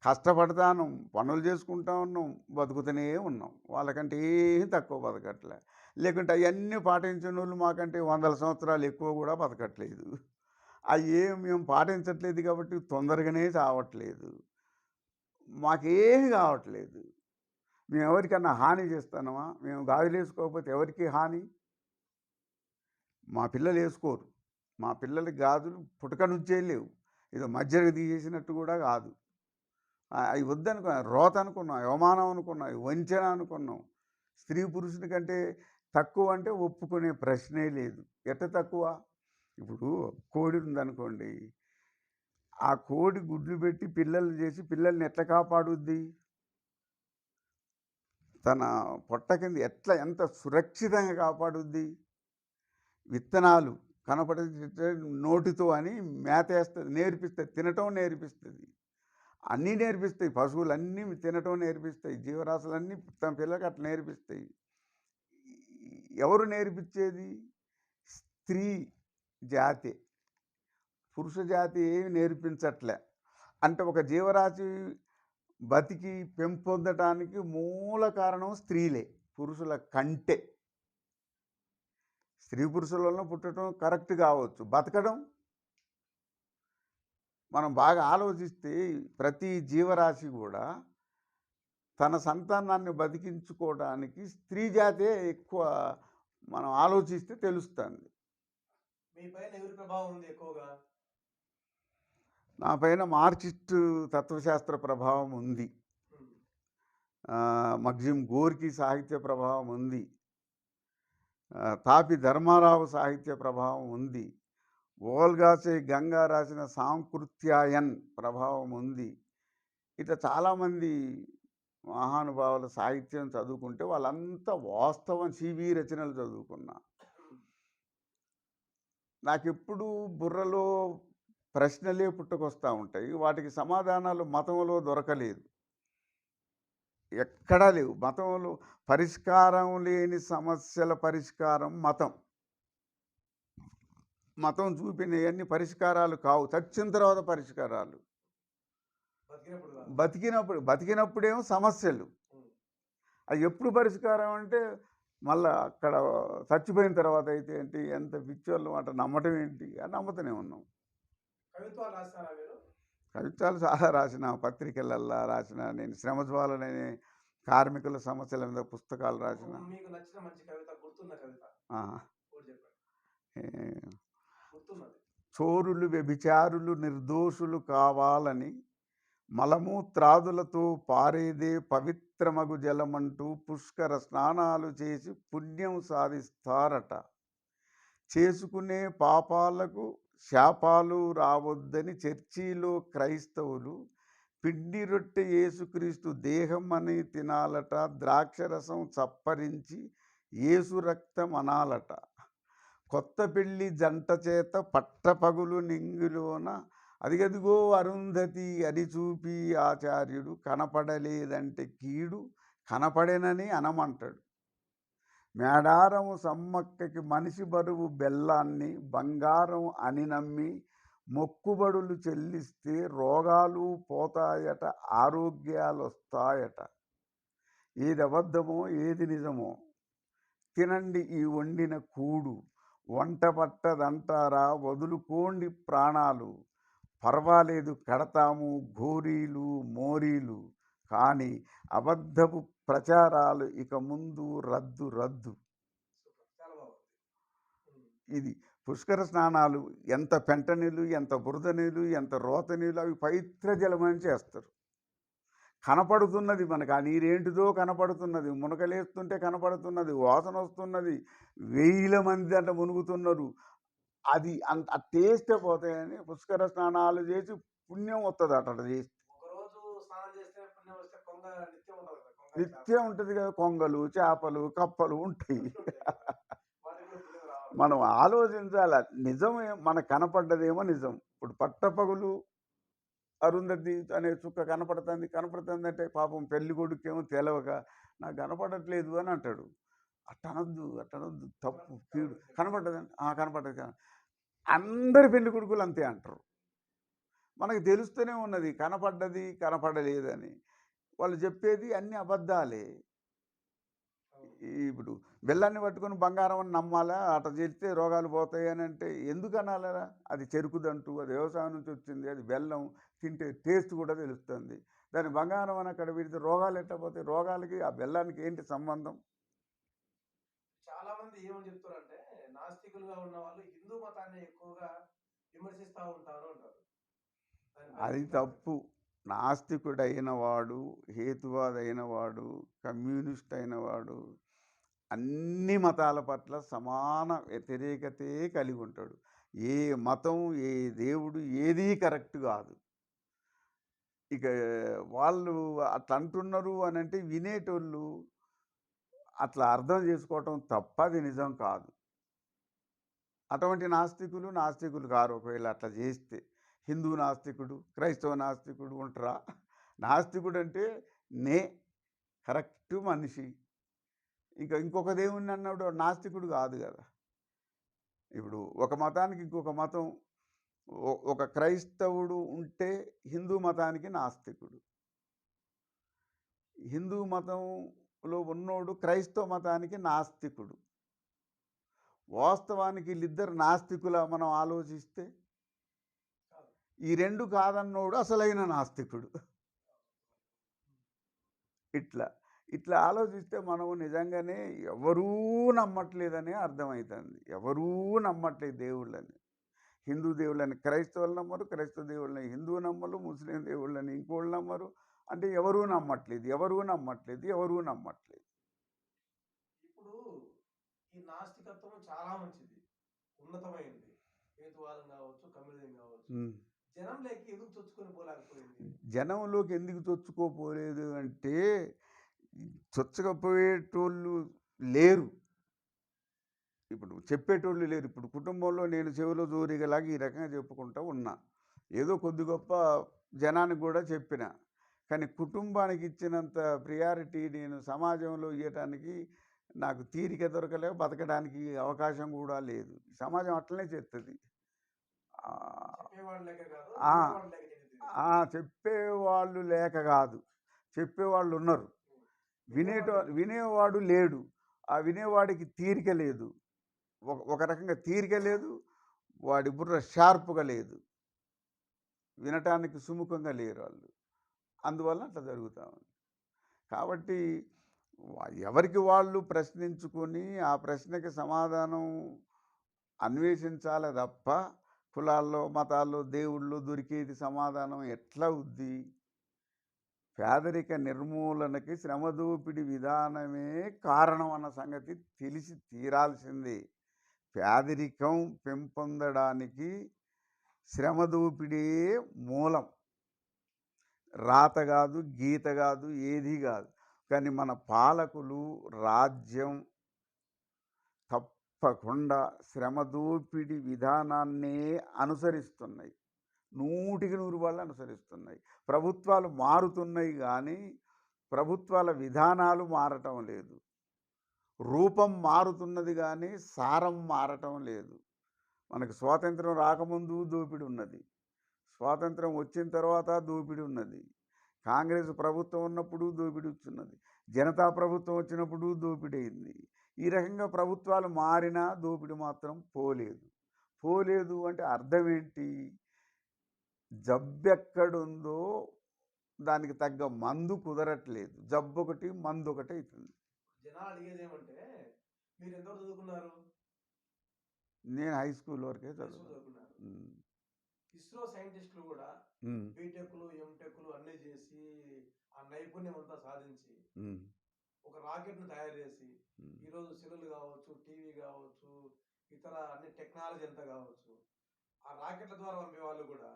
కష్టపడతాను, పనులు చేసుకుంటా ఉన్నాం, బతుకుతూనే ఉన్నాం. వాళ్ళకంటే ఏం తక్కువ బతకట్లే. లేకుంటే అవన్నీ పాటించిన వాళ్ళు మాకంటే వందల సంవత్సరాలు ఎక్కువ కూడా బతకట్లేదు. అవి మేము పాటించట్లేదు కాబట్టి తొందరగానే చావట్లేదు. మాకేమీ కావట్లేదు. మేము ఎవరికన్నా హాని చేస్తున్నామా? మేము గాజులు వేసుకోకపోతే ఎవరికి హాని? మా పిల్లలు వేసుకోరు. మా పిల్లలకి గాజులు పుటక నుంచే లేవు. ఏదో మధ్యలో తీసేసినట్టు కూడా కాదు. అవి వద్దనుకున్నాం, రోత అనుకున్నాం, అవమానం అనుకున్నాం, వంచన అనుకున్నాం. స్త్రీ పురుషుని కంటే తక్కువ అంటే ఒప్పుకునే ప్రశ్నే లేదు. ఎట్ట తక్కువ? ఇప్పుడు కోడి ఉందనుకోండి, ఆ కోడి గుడ్లు పెట్టి పిల్లలు చేసి పిల్లల్ని ఎట్లా కాపాడుద్ది? తన పొట్ట కింద ఎంత సురక్షితంగా కాపాడుద్ది? విత్తనాలు కనపడే నోటితో అని మేతేస్తుంది, నేర్పిస్తుంది, తినటం నేర్పిస్తుంది, అన్నీ నేర్పిస్తాయి. పశువులన్నీ తినటం నేర్పిస్తాయి, జీవరాశులన్నీ తన పిల్లలకి అట్లా నేర్పిస్తాయి. ఎవరు నేర్పించేది? స్త్రీ జాతి. పురుష జాతి ఏమి నేర్పించట్లే. అంటే ఒక జీవరాశి బతికి పెంపొందటానికి మూల కారణం స్త్రీలే పురుషుల కంటే. స్త్రీ పురుషులలో పుట్టడం కరెక్ట్ కావచ్చు, బతకడం మనం బాగా ఆలోచిస్తే ప్రతి జీవరాశి కూడా తన సంతానాన్ని బతికించుకోవడానికి స్త్రీ జాతే ఎక్కువ. మనం ఆలోచిస్తే తెలుస్తుంది. మీ పైన ఎవరి ప్రభావం ఉంది ఎక్కువగా? నా పైన మార్క్సిస్ట్ తత్వశాస్త్ర ప్రభావం ఉంది. ఉమ్. మగ్జిమ్ గోర్కీ సాహిత్య ప్రభావం ఉంది. తాపి ధర్మారావు సాహిత్య ప్రభావం ఉంది. ఓల్గాసే గంగా రాసిన సాంకృత్యాయన్ ప్రభావం ఉంది. ఇట్లా చాలామంది మహానుభావుల సాహిత్యం చదువుకుంటే వాళ్ళంతా వాస్తవం సివి రచనలు చదువుకున్నా. నాకెప్పుడు బుర్రలో ప్రశ్నలే పుట్టుకొస్తూ ఉంటాయి. వాటికి సమాధానాలు మతంలో దొరకలేదు, ఎక్కడా లేవు. మతంలో పరిష్కారం లేని సమస్యల పరిష్కారం మతం. మతం చూపినవన్నీ పరిష్కారాలు కావు, చచ్చిన తర్వాత పరిష్కారాలు. బతికినప్పుడు కాదు. బతికినప్పుడేమో సమస్యలు. ఉమ్. అది ఎప్పుడు పరిష్కారం అంటే మళ్ళా అక్కడ చచ్చిపోయిన తర్వాత అయితే ఏంటి? ఎంత పిచ్చోళ్ళు అంట, నమ్మటం ఏంటి? అని నమ్ముతూనే ఉన్నాం. కవిత్వాలు రాస్తారా మీరు? కవిత్వాలు చాలా రాసిన, పత్రికలల్లా రాసిన. నేను శ్రమజ్వాలనే కార్మికుల సమస్యల మీద పుస్తకాలు రాసిన. మీకు నచ్చిన మంచి కవిత, గుర్తున్న కవిత ఒకటి చెప్పండి. గుర్తున్నది. చోరులు వ్యభిచారులు నిర్దోషులు కావాలని మలమూత్రాదులతో పారేదే పవిత్రమగు జలమంటూ పుష్కర స్నానాలు చేసి పుణ్యం సాధిస్తారట. చేసుకునే పాపాలకు శాపాలు రావద్దని చర్చిలో క్రైస్తవులు పిండి రొట్టె యేసుక్రీస్తు దేహం అని తినాలట, ద్రాక్షరసం చప్పరించి యేసు రక్తం అనాలట. కొత్త పెళ్ళి జంట చేత పట్టపగులు నింగిలోన అదిగదిగో అరుంధతి అని చూపి ఆచార్యుడు కనపడలేదంటే కీడు కనపడేనని అనమంటాడు. మేడారము సమ్మక్కకి మనిషి బరువు బెల్లాన్ని బంగారం అని నమ్మి మొక్కుబడులు చెల్లిస్తే రోగాలు పోతాయట, ఆరోగ్యాలు వస్తాయట. ఏది అబద్ధమో ఏది నిజమో తినండి ఈ వండిన కూడు, వంట పట్టదంటారా వదులుకోండి ప్రాణాలు, పర్వాలేదు కడతాము గోరీలు మోరీలు, కానీ అబద్ధపు ప్రచారాలు ఇక ముందు రద్దు రద్దు. చాలా బాగుంది. ఇది పుష్కర స్నానాలు ఎంత పెంట నీళ్ళు, ఎంత బురద నీళ్ళు, ఎంత రోత నీళ్ళు, అవి పవిత్ర జలమని చేస్తారు. కనపడుతున్నది మనకు, ఆ నీరేంటిదో కనపడుతున్నది, మునకలేస్తుంటే కనపడుతున్నది, వాసన వస్తున్నది, వేల మంది అంట మునుగుతున్నారు. అది అంత టేస్టే పోతాయని పుష్కర స్నానాలు చేసి పుణ్యం వస్తుంది అట చేస్తే. ఒకరోజు స్నానం చేస్తే పుణ్యం వస్తే కొంగ నిత్యం ఉంటుంది కదా, కొంగ నిత్యం ఉంటుంది కదా, కొంగలు చేపలు కప్పలు ఉంటాయి. వాటికి కూడా పుణ్యం రావాలి. మనం ఆలోచించాల. నిజమే మనకు కనపడ్డదేమో నిజం. ఇప్పుడు పట్టపగలు అరుంధతి అనే చుక్క కనపడుతుంది. కనపడుతుందంటే పాపం పెళ్ళికొడుకేమో తెలవక నాకు కనపడట్లేదు అని అంటాడు. అట్టనొద్దు, అట్టనొద్దు తప్పు, కీడు. కనపడ్డదండి. ఆ! కనపడ్డది. అందరి పెళ్ళికొడుకులు అంతే అంటారు. మనకు తెలుస్తూనే ఉన్నది కనపడ్డది, కనపడలేదని. వాళ్ళు చెప్పేది అన్ని అబద్ధాలే. అవును. ఇప్పుడు బెల్లాన్ని పట్టుకొని బంగారం అని నమ్మాలా? అట్ట చేస్తే రోగాలు పోతాయని అంటే ఎందుకు అనాలరా? అది చెరుకుదంటూ, అది వ్యవసాయం నుంచి వచ్చింది, అది బెల్లం తింటే టేస్ట్ కూడా తెలుస్తుంది. దాన్ని బంగారం అని అక్కడ పెడితే రోగాలు ఎట్లా పోతాయి? రోగాలకి ఆ బెల్లానికి ఏంటి సంబంధం? చాలా మంది ఏమని చెప్తారంటే, నాస్తికులుగా ఉన్న వాళ్ళు హిందూ మతాన్ని ఎక్కువగా విమర్శిస్తా ఉంటారు అంటారు. దానిపైన అది మీ కామెంట్. తప్పు. నాస్తికుడైన వాడు, హేతువాదైన వాడు, కమ్యూనిస్ట్ అయిన వాడు అన్ని మతాల పట్ల సమాన వ్యతిరేకతే కలిగి ఉంటాడు. ఏ మతం, ఏ దేవుడు ఏదీ కరెక్ట్ కాదు. ఇక వాళ్ళు అట్లా అంటున్నారు అనంటే వినేటోళ్ళు అట్లా అర్థం చేసుకోవటం తప్ప అది నిజం కాదు. అటువంటి నాస్తికులు కారు ఒకవేళ అట్లా చేస్తే. హిందూ నాస్తికుడు, క్రైస్తవ నాస్తికుడు ఉంటారా? నాస్తికుడు అంటే నే కరెక్ట్ మనిషి. ఇంకొక దేవుడిని అన్నాడు నాస్తికుడు కాదు కదా! ఇప్పుడు ఒక మతానికి ఇంకొక మతం ఒక క్రైస్తవుడు ఉంటే హిందూ మతానికి నాస్తికుడు. హిందూ మతంలో ఉన్నోడు క్రైస్తవ మతానికి నాస్తికుడు. వాస్తవానికి వీళ్ళిద్దరు నాస్తికుల మనం ఆలోచిస్తే కాదు. ఈ 2 కాదన్నోడు అసలైన నాస్తికుడు. ఇట్లా. ఇట్లా ఆలోచిస్తే మనం నిజంగానే ఎవరూ నమ్మట్లేదనే అర్థమవుతుంది. ఎవరూ నమ్మట్లేదు దేవుళ్ళని. హిందూ దేవుళ్ళని క్రైస్తవులు నమ్మరు, క్రైస్తవ దేవుళ్ళని హిందూ నమ్మరు, ముస్లిం దేవుళ్ళని ఇంకోళ్ళు నమ్మరు. అంటే ఎవరూ నమ్మట్లేదు, ఎవరూ నమ్మట్లేదు, ఎవరూ నమ్మట్లేదు. ఇప్పుడు ఈ నాస్తికత్వం చాలా మంచిది. ఉన్నతమైంది. హేతువాదం కావచ్చు, కమ్యూనిజం కావచ్చు. హ్మ్. జనంలోకి ఎందుకు చొచ్చుకొని పోలేకపోయింది? జనంలోకి ఎందుకు చొచ్చుకోపోలేదు అంటే, చొచ్చకపోయేటోళ్ళు లేరు. ఇప్పుడు చెప్పేటోళ్ళు లేరు. ఇప్పుడు కుటుంబంలో నేను చెవిలో జోరీగలాగా ఈ రకంగా చెప్పుకుంటూ ఉన్నా. ఏదో కొద్ది గొప్ప జనానికి కూడా చెప్పిన. కానీ కుటుంబానికి ఇచ్చినంత ప్రియారిటీ నేను సమాజంలో ఇయ్యటానికి నాకు తీరిక దొరకలే, బతకడానికి అవకాశం కూడా లేదు. సమాజం అట్లనే చేస్తది. ఆహ్, చెప్పేవాళ్ళు లేక కాదు, ఆ! వినేవాళ్ళు లేక జరిగింది. చెప్పేవాళ్ళు లేక కాదు. చెప్పేవాళ్ళున్నరు. వినేవాళ్ళు లేరు. వినేవాడు లేడు. ఆ వినేవాడికి తీరిక లేదు. ఒక రకంగా తీరిక లేదు. వాడి బుర్ర షార్ప్‌గా లేదు. వినటానికి సుముఖంగా లేరు ఆళ్ళు. అందువల్ల అట్లా జరుగుతా ఉంది. కాబట్టి ఎవరికి వాళ్ళు ప్రశ్నించుకొని, ఆ ప్రశ్నకి సమాధానం అన్వేషించాలే తప్ప, కులాల్లో, మతాల్లో, దేవుళ్ళో దొరికేది సమాధానం ఎట్లా అవుద్ది? పేదరిక నిర్మూలనకి శ్రమదోపిడి విధానమే కారణం అన్న సంగతి తెలిసి తీరాల్సిందే. పేదరికం పెంపొందడానికి శ్రమదోపిడే మూలం. రాత కాదు, గీత కాదు, ఏది కాదు. కానీ మన పాలకులు, రాజ్యం తప్పకుండా శ్రమదోపిడి విధానాన్నే అనుసరిస్తున్నాయి. 100% అనుసరిస్తున్నాయి. ప్రభుత్వాలు మారుతున్నాయి కానీ, ప్రభుత్వాల విధానాలు మారటం లేదు. రూపం మారుతున్నది కానీ, సారం మారటం లేదు. మనకు స్వాతంత్రం రాకముందు దోపిడి ఉన్నది. స్వాతంత్రం వచ్చిన తర్వాత దోపిడి ఉన్నది. కాంగ్రెస్ ప్రభుత్వం ఉన్నప్పుడు దోపిడి వచ్చిన్నది. జనతా ప్రభుత్వం వచ్చినప్పుడు దోపిడీ అయింది. ఈ రకంగా ప్రభుత్వాలు మారినా దోపిడి మాత్రం పోలేదు. పోలేదు అంటే అర్థం ఏంటి? జబ్బెక్కడుందో దానికి తగ్గ మందు కుదరట్లేదు. జబ్బొకటి, మందొకటి అయితుంది. జనాలు అడిగేది ఏమంటే, మీరు ఎంతవరకు చదువుకున్నారు? నేను హై స్కూల్ వరకే హై స్కూల్ చదువుకున్నాను. చదువుకున్నారు. హ్మ్. ఇస్రో సైంటిస్టులు కూడా హ్మ్. బీటెక్‌లు, ఎంటెక్‌లు అన్నీ చేసి, ఆ నైపుణ్యం అంతా సాధించి, హ్మ్. ఒక రాకెట్‌ని తయారు చేసి, హ్మ్. ఈరోజు సెల్లులు కావచ్చు, టీవీ కావచ్చు, ఇతర అన్ని టెక్నాలజీ అంతా కావచ్చు, ఆ రాకెట్ల ద్వారా పంపేవాళ్ళు కూడా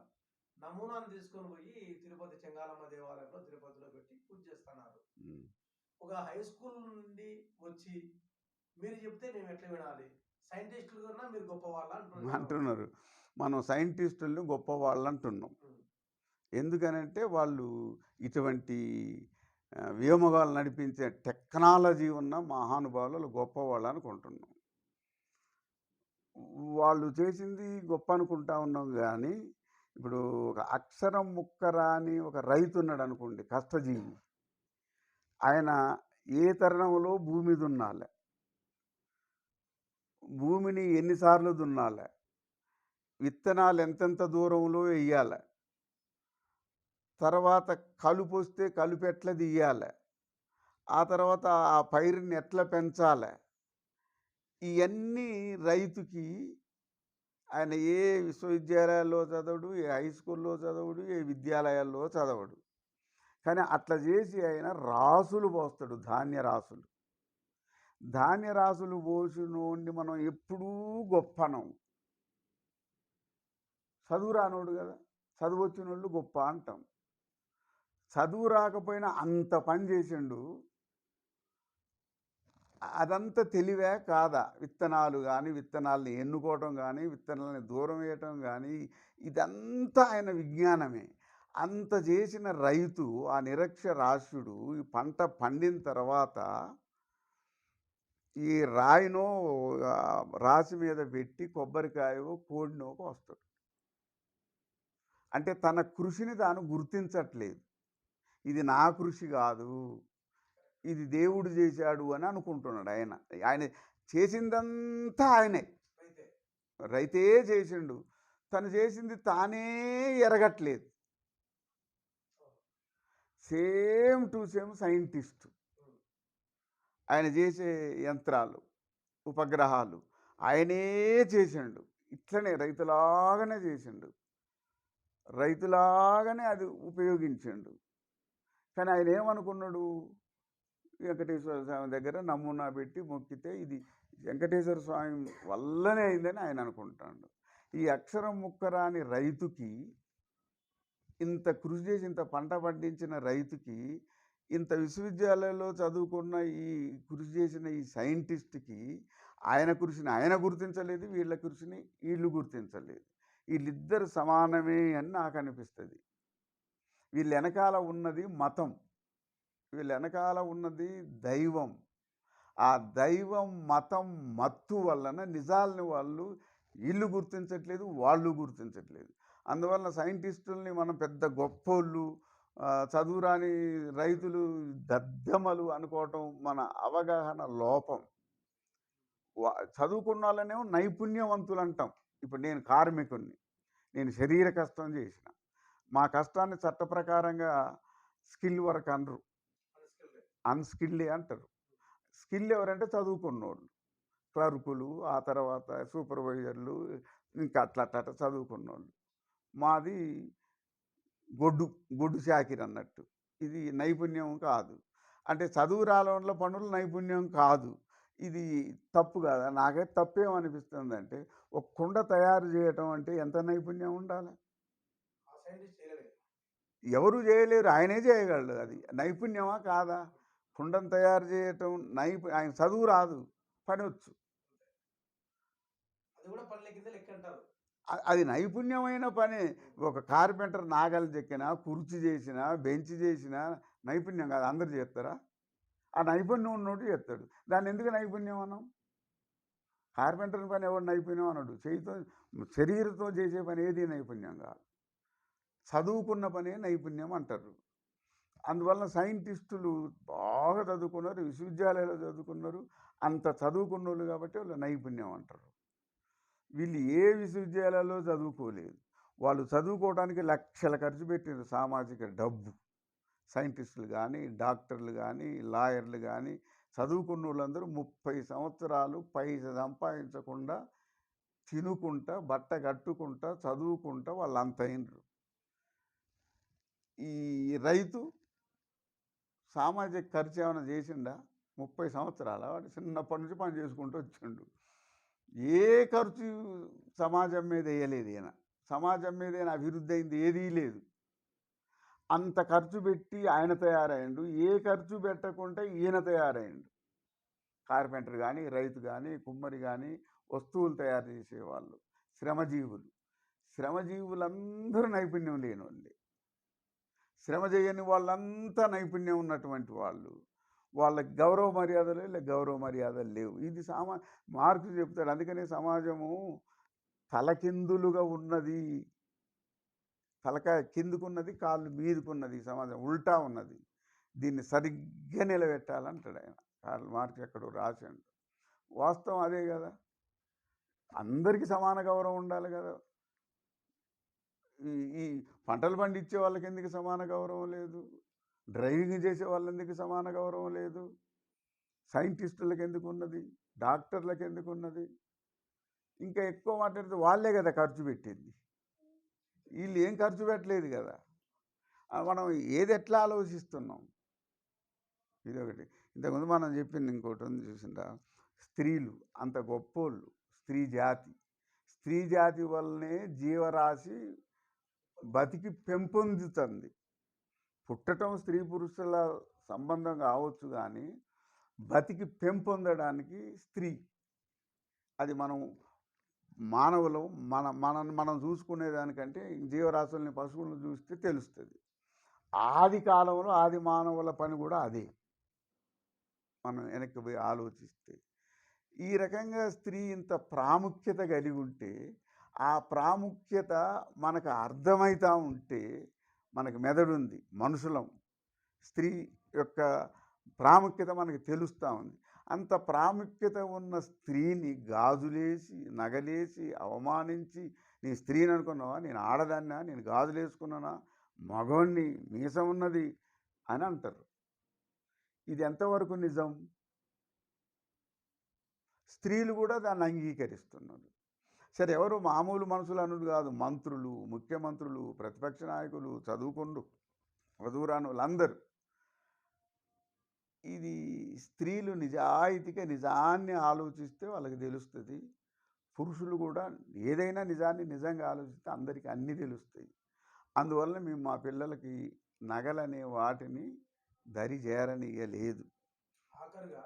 నమూనాను తీసుకొని పోయి తిరుపతి చెంగాలమ్మ దేవాలయంలో, తిరుపతిలో పెట్టి పూజ చేస్తున్నారు. హ్మ్. ఒక హై స్కూల్ నుండి వచ్చి మీరు చెప్తే మేము ఎట్లా వినాలి? సైంటిస్టులు కన్నా మీరు గొప్ప వాళ్ళ అంటున్నారు. అంటున్నారు. మనం సైంటిస్టులను గొప్పవాళ్ళు అంటున్నాం. ఎందుకనంటే వాళ్ళు ఇటువంటి వ్యోమగాలు నడిపించే టెక్నాలజీ ఉన్న మహానుభావులు గొప్పవాళ్ళు అనుకుంటున్నాం. వాళ్ళు చేసింది గొప్ప అనుకుంటా ఉన్నాం గానీ, ఇప్పుడు ఒక అక్షరం ముక్క రాని ఒక రైతు ఉన్నాడనుకోండి, కష్టజీవి. ఆయన ఏ తరుణంలో భూమి దున్నాలే, భూమిని ఎన్నిసార్లు దున్నాలే, విత్తనాలు ఎంతెంత దూరంలో వెయ్యాలే, తర్వాత కలుపొస్తే కలుపెట్లా తీయాలే, ఆ తర్వాత ఆ పైరుని ఎట్లా పెంచాలే, ఇయన్నీ రైతుకి ఆయన ఏ విశ్వవిద్యాలయాల్లో చదవడు, ఏ హై స్కూల్లో చదవడు, ఏ విద్యాలయాల్లో చదవడు. కానీ అట్లా చేసి ఆయన రాసులు పోస్తాడు, ధాన్య రాసులు. ధాన్య రాసులు పోసినోడిని మనం ఎప్పుడూ గొప్పనం. చదువు రానోడు కదా, చదువు వచ్చినోళ్ళు గొప్ప అంటాం. చదువు రాకపోయినా అంత పని చేసిండు. అదంతా తెలివే కాదా? విత్తనాలు కానీ, విత్తనాలని ఎన్నుకోవటం కానీ, విత్తనాలని దూరం వేయటం కానీ, ఇదంతా ఆయన విజ్ఞానమే. అంత చేసిన రైతు, ఆ నిరక్షరాస్యుడు, ఈ పంట పండిన తర్వాత ఈ రాయినో రాసి మీద పెట్టి కొబ్బరికాయో కోడినో కోస్తాడు. అంటే తన కృషిని తాను గుర్తించట్లేదు. ఇది నా కృషి కాదు, ఇది దేవుడు చేశాడు అని అనుకుంటున్నాడు ఆయన. ఆయన చేసిందంతా ఆయనే, రైతే చేసిండు. తను చేసింది తానే ఎరగట్లేదు. Same to same scientist. ఆయన చేసే యంత్రాలు, ఉపగ్రహాలు ఆయనే చేసిండు. ఇట్లనే రైతులాగానే చేసిండు, రైతులాగానే అది ఉపయోగించిండు. కానీ ఆయన ఏమనుకున్నాడు, వెంకటేశ్వర స్వామి దగ్గర నమూనా పెట్టి మొక్కితే ఇది వెంకటేశ్వర స్వామి వల్లనే అయిందని ఆయన అనుకుంటాడు. ఈ అక్షరం ముక్కరాని రైతుకి, ఇంత కృషి చేసి ఇంత పంట పండించిన రైతుకి, ఇంత విశ్వవిద్యాలయంలో చదువుకున్న ఈ కృషి చేసిన ఈ సైంటిస్ట్కి ఆయన కృషిని ఆయన గుర్తించలేదు, వీళ్ళ కృషిని వీళ్ళు గుర్తించలేదు. వీళ్ళిద్దరు సమానమే అని నాకు అనిపిస్తుంది. వీళ్ళ వెనకాల ఉన్నది మతం, వీళ్ళ వెనకాల ఉన్నది దైవం. ఆ దైవం మతం మత్తు వలన నిజాలని వాళ్ళు వీళ్ళు గుర్తించట్లేదు, వాళ్ళు గుర్తించట్లేదు. అందువల్ల సైంటిస్టుల్ని మనం పెద్ద గొప్పోళ్ళు, చదువురాని రైతులు దద్దమలు అనుకోవటం మన అవగాహన లోపం. చదువుకున్న వాళ్ళనేమో నైపుణ్యవంతులు అంటాం. ఇప్పుడు నేను కార్మికుడిని, నేను శరీర కష్టం చేసిన, మా కష్టాన్ని చట్ట ప్రకారంగా స్కిల్ వర్క్ అనరు, అన్స్కిల్లే అంటారు. స్కిల్ ఎవరంటే చదువుకున్నోళ్ళు, క్లర్కులు, ఆ తర్వాత సూపర్వైజర్లు, ఇంకా అట్లా చదువుకున్నోళ్ళు. మాది గొడ్డు చాకిరి అన్నట్టు. ఇది నైపుణ్యం కాదు. అంటే చదువు రాళ్ళ పనులు నైపుణ్యం కాదు. ఇది తప్పు కాదా? నాకైతే తప్పేమనిపిస్తుందంటే, ఒక కుండ తయారు చేయటం అంటే ఎంత నైపుణ్యం ఉండాలి? ఎవరు చేయలేరు, ఆయనే చేయగలడు. అది నైపుణ్యమా కాదా? కుండను తయారు చేయటం ఆయన చదువు రాదు, పని వచ్చు. అది నైపుణ్యమైన పని. ఒక కార్పెంటర్ నాగలు చెక్కినా, కుర్చీ చేసినా, బెంచ్ చేసినా నైపుణ్యం కాదు. అందరు చేస్తారా? ఆ నైపుణ్యం ఉన్నోడు చేస్తాడు. దాన్ని ఎందుకు నైపుణ్యం అన్నాం? కార్పెంటర్ పని ఎవరు నైపుణ్యం అన్నాడు? శరీరంతో చేసే పని ఏది నైపుణ్యం కాదు. చదువుకున్న పనే నైపుణ్యం అంటారు. అందువల్ల సైంటిస్టులు బాగా చదువుకున్నారు, విశ్వవిద్యాలయాల్లో చదువుకున్నారు. అంత చదువుకున్నోళ్ళు కాబట్టి వాళ్ళు నైపుణ్యం అంటారు. వీళ్ళు ఏ విశ్వవిద్యాలయాల్లో చదువుకోలేదు. వాళ్ళు చదువుకోవడానికి లక్షల ఖర్చు పెట్టారు, సామాజిక డబ్బు. సైంటిస్టులు కానీ, డాక్టర్లు కానీ, లాయర్లు కానీ, చదువుకున్న వాళ్ళందరూ 30 సంవత్సరాలు పైస సంపాదించకుండా, తినుకుంటా, బట్ట కట్టుకుంటా, చదువుకుంటా వాళ్ళు అంత అయినరు. ఈ రైతు సామాజిక ఖర్చు ఏమైనా చేసిండా? 30 సంవత్సరాల వాడు చిన్నప్పటి నుంచి పని చేసుకుంటూ వచ్చిండు. ఏ ఖర్చు సమాజం మీద వేయలేదు ఈయన. సమాజం మీద ఈయన అభివృద్ధి అయింది ఏదీ లేదు. అంత ఖర్చు పెట్టి ఆయన తయారైండు. ఏ ఖర్చు పెట్టకుండా ఈయన తయారైండు. కార్పెంటర్ కానీ, రైతు కానీ, కుమ్మరి కానీ, వస్తువులు తయారు చేసేవాళ్ళు, శ్రమజీవులు. శ్రమజీవులందరూ నైపుణ్యం లేనోళ్ళే. శ్రమ చేయని వాళ్ళంతా నైపుణ్యం ఉన్నటువంటి వాళ్ళు. వాళ్ళకి గౌరవ మర్యాదలు గౌరవ మర్యాదలు లేవు. ఇది మార్క్స్ చెప్తాడు. అందుకనే సమాజము తలకిందులుగా ఉన్నది. తలకాయ కిందుకున్నది, కాళ్ళు మీదుకున్నది. ఈ సమాజం ఉల్టా ఉన్నది. దీన్ని సరిగ్గా నిలబెట్టాలంటాడు ఆయన. కార్ల్ మార్క్స్ ఎక్కడో రాశాడు. వాస్తవం అదే కదా. అందరికీ సమాన గౌరవం ఉండాలి కదా. ఈ ఈ పంటలు పండించే వాళ్ళకి ఎందుకు సమాన గౌరవం లేదు? డ్రైవింగ్ చేసే వాళ్ళెందుకు సమాన గౌరవం లేదు? సైంటిస్టులకు ఎందుకు ఉన్నది? డాక్టర్లకు ఎందుకు ఉన్నది? ఇంకా ఎక్కువ మాట్లాడితే వాళ్ళే కదా ఖర్చు పెట్టింది. వీళ్ళు ఏం ఖర్చు పెట్టలేదు కదా. మనం ఏది ఎట్లా ఆలోచిస్తున్నాం? ఇదొకటి. ఇంతకుముందు మనం చెప్పింది ఇంకోటి ఉంది చూసిందా, స్త్రీలు అంత గొప్పోళ్ళు. స్త్రీ జాతి వల్లనే జీవరాశి బతికి పెంపొందుతుంది. పుట్టడం స్త్రీ పురుషుల సంబంధం కావచ్చు, కానీ బతికి పెంపొందడానికి స్త్రీ. అది మనం మానవులు మనం చూసుకునేదానికంటే జీవరాశుల్ని, పశువులను చూస్తే తెలుస్తుంది. ఆది కాలంలో ఆది మానవుల పని కూడా అదే. మనం వెనక్కి పోయి ఆలోచిస్తే ఈ రకంగా స్త్రీ ఇంత ప్రాముఖ్యత కలిగి ఉంటే, ఆ ప్రాముఖ్యత మనకు అర్థమవుతూ ఉంటే, మనకు మెదడుంది, మనుషులం, స్త్రీ యొక్క ప్రాముఖ్యత మనకు తెలుస్తూ ఉంది. అంత ప్రాముఖ్యత ఉన్న స్త్రీని గాజులేసి, నగలేసి, అవమానించి, నీ స్త్రీని అనుకున్నావా, నేను ఆడదాన్నా, నేను గాజులేసుకున్నానా, మగవాణ్ణి, మీసం ఉన్నది అని అంటారు. ఇది ఎంతవరకు నిజం? స్త్రీలు కూడా దాన్ని అంగీకరిస్తున్నారు. సరే, ఎవరు మామూలు మనుషులు అనుడు కాదు, మంత్రులు, ముఖ్యమంత్రులు, ప్రతిపక్ష నాయకులు, చదువుకుండు వధువురానులందరూ. ఇది స్త్రీలు నిజాయితీగా నిజాన్ని ఆలోచిస్తే వాళ్ళకి తెలుస్తుంది. పురుషులు కూడా ఏదైనా నిజాన్ని నిజంగా ఆలోచిస్తే అందరికీ అన్నీ తెలుస్తాయి. అందువల్ల మేము మా పిల్లలకి నగలనే వాటిని దరి చేరనీయలేదు. ఆఖరుగా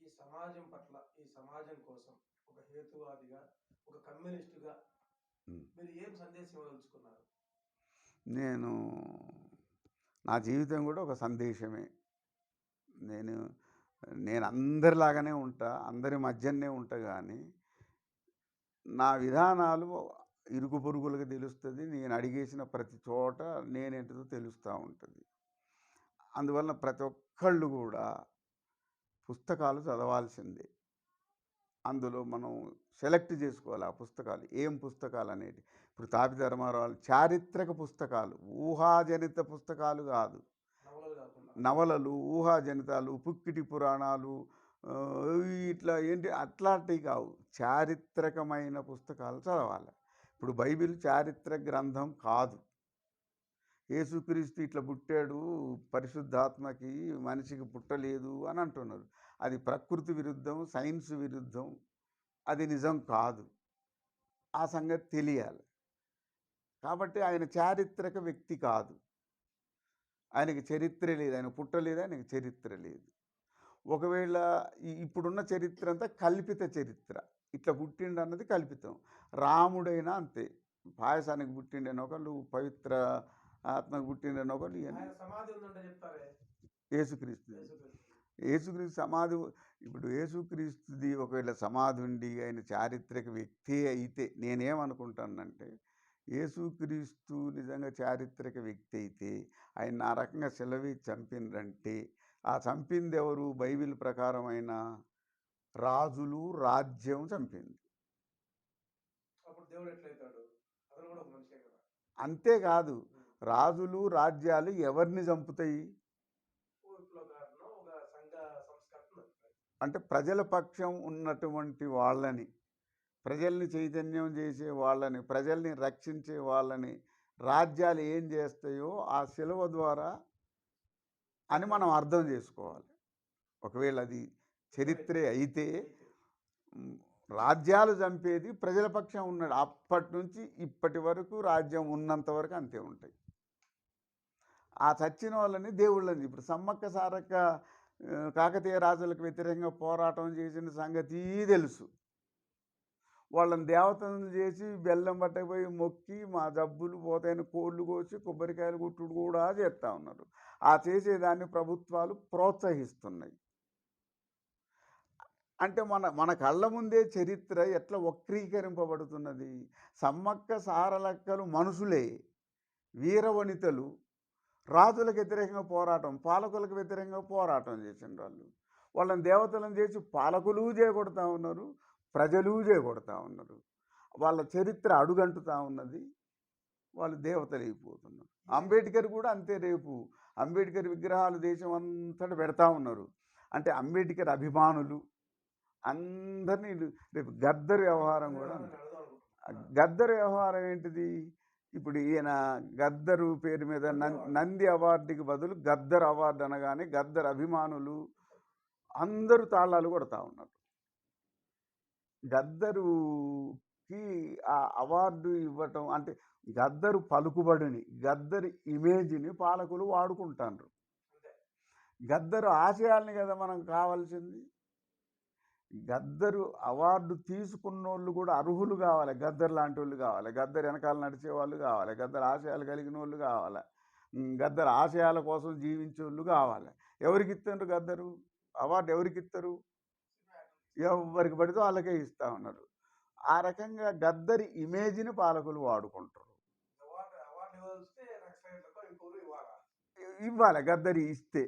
ఈ సమాజం పట్ల, ఈ సమాజం కోసం ఒక హేతువాదిగా, ఒక కమ్యూనిస్టుగా మీరు ఏం సందేశం ఇవ్వదలుచుకున్నారు? నేను నా జీవితం కూడా ఒక సందేశమే. నేను అందరిలాగానే ఉంటా, అందరి మధ్యనే ఉంటా, కానీ నా విధానాలు ఇరుగు పొరుగులకు తెలుస్తుంది. నేను అడిగేసిన ప్రతి చోట నేనేంటిదో తెలుస్తూ ఉంటుంది. అందువల్ల ప్రతి ఒక్కళ్ళు కూడా పుస్తకాలు చదవాల్సిందే. అందులో మనం సెలెక్ట్ చేసుకోవాలి ఆ పుస్తకాలు, ఏం పుస్తకాలు అనేవి. ఇప్పుడు తాపి ధర్మారావు చారిత్రక పుస్తకాలు, ఊహాజనిత పుస్తకాలు కాదు. నవలలు, ఊహాజనితాలు, పుక్కిటి పురాణాలు, ఇట్లా ఏంటి అట్లాంటివి కావు. చారిత్రకమైన పుస్తకాలు చదవాలి. ఇప్పుడు బైబిల్ చారిత్రక గ్రంథం కాదు. యేసుక్రీస్తు ఇట్లా పుట్టాడు, పరిశుద్ధాత్మకి మనిషికి పుట్టలేదు అని అంటున్నారు. అది ప్రకృతి విరుద్ధం, సైన్స్ విరుద్ధం, అది నిజం కాదు. ఆ సంగతి తెలియాలి. కాబట్టి ఆయన చారిత్రక వ్యక్తి కాదు. ఆయనకి చరిత్ర లేదు, ఆయన పుట్టలేదు, ఆయనకి చరిత్ర లేదు. ఒకవేళ ఇప్పుడున్న చరిత్ర అంతా కల్పిత చరిత్ర. ఇట్లా పుట్టిండు అన్నది కల్పితం. రాముడైనా అంతే, పాయసానికి పుట్టిండని ఒకళ్ళు, పవిత్ర ఆత్మకు పుట్టిండని ఒకళ్ళు. యేసుక్రీస్తు సమాధి. ఇప్పుడు యేసుక్రీస్తుది ఒకవేళ సమాధి ఉండి ఆయన చారిత్రక వ్యక్తి అయితే, నేనేమనుకుంటానంటే, యేసుక్రీస్తు నిజంగా చారిత్రక వ్యక్తి అయితే ఆయన ఆ రకంగా సెలవి చంపిండ్రంటే, ఆ చంపింది ఎవరు? బైబిల్ ప్రకారమైన రాజులు, రాజ్యం చంపింది. అంతేకాదు, రాజులు, రాజ్యాలు ఎవరిని చంపుతాయి అంటే ప్రజల పక్షం ఉన్నటువంటి వాళ్ళని, ప్రజల్ని చైతన్యం చేసే వాళ్ళని, ప్రజల్ని రక్షించే వాళ్ళని రాజ్యాలు ఏం చేస్తాయో ఆ శిలువ ద్వారా అని మనం అర్థం చేసుకోవాలి. ఒకవేళ అది చరిత్రే అయితే, రాజ్యాలు చంపేది ప్రజల పక్షం ఉన్నాడు. అప్పటి నుంచి ఇప్పటి వరకు రాజ్యం ఉన్నంత వరకు అంతే ఉంటాయి. ఆ చచ్చిన వాళ్ళని దేవుళ్ళని, ఇప్పుడు సమ్మక్క సారక్క కాకతీయ రాజులకు వ్యతిరేకంగా పోరాటం చేసిన సంగతి తెలుసు. వాళ్ళని దేవతలను చేసి బెల్లం పట్టకపోయి మొక్కి మా జబ్బులు పోతాయని కోళ్ళు కోసి కొబ్బరికాయలు కొట్టుడు కూడా చేస్తూ ఉన్నారు. ఆ చేసేదాన్ని ప్రభుత్వాలు ప్రోత్సహిస్తున్నాయి. అంటే మన మన కళ్ళ ముందే చరిత్ర ఎట్లా వక్రీకరింపబడుతున్నది. సమ్మక్క సారలక్కలు మనుషులే, వీరవనితలు. రాజులకు వ్యతిరేకంగా పోరాటం, పాలకులకు వ్యతిరేకంగా పోరాటం చేసిండ్రు వాళ్ళు. వాళ్ళని దేవతలను చేసి పాలకులు చేయగొడతా ఉన్నారు, ప్రజలు చేయగొడతా ఉన్నారు. వాళ్ళ చరిత్ర అడుగంటుతా ఉన్నది, వాళ్ళు దేవతలు అయిపోతున్నారు. అంబేద్కర్ కూడా అంతే. రేపు అంబేద్కర్ విగ్రహాలు దేశం అంతటా పెడతా ఉన్నారు. అంటే అంబేద్కర్ అభిమానులు అందరినీ రేపు గద్దర్ వ్యవహారం కూడా అంతే. గద్దర్ వ్యవహారం ఏంటిది? ఇప్పుడు ఈయన గద్దరు పేరు మీద నంది అవార్డుకి బదులు గద్దర్ అవార్డు అనగానే గద్దర్ అభిమానులు అందరూ తాళాలు కొడతా ఉన్నారు. గద్దరుకి ఆ అవార్డు ఇవ్వటం అంటే గద్దరు పలుకుబడిని, గద్దరు ఇమేజ్ని పాలకులు వాడుకుంటారు. గద్దరు ఆశయాల్ని కదా మనం కావాల్సింది. గద్దరు అవార్డు తీసుకున్నోళ్ళు కూడా అర్హులు కావాలి. గద్దర్ లాంటి వాళ్ళు కావాలి, గద్దరు వెనకాల నడిచేవాళ్ళు కావాలి, గద్దరు ఆశయాలు కలిగిన వాళ్ళు కావాలి, గద్దరు ఆశయాల కోసం జీవించే వాళ్ళు కావాలి. ఎవరికి ఇస్తారు గద్దరు అవార్డు? ఎవరికి ఇస్తారు? ఎవరికి పడితే వాళ్ళకే ఇస్తూ ఉన్నారు. ఆ రకంగా గద్దరి ఇమేజ్ని పాలకులు వాడుకుంటారు. ఇవ్వాలి. గద్దరి ఇస్తే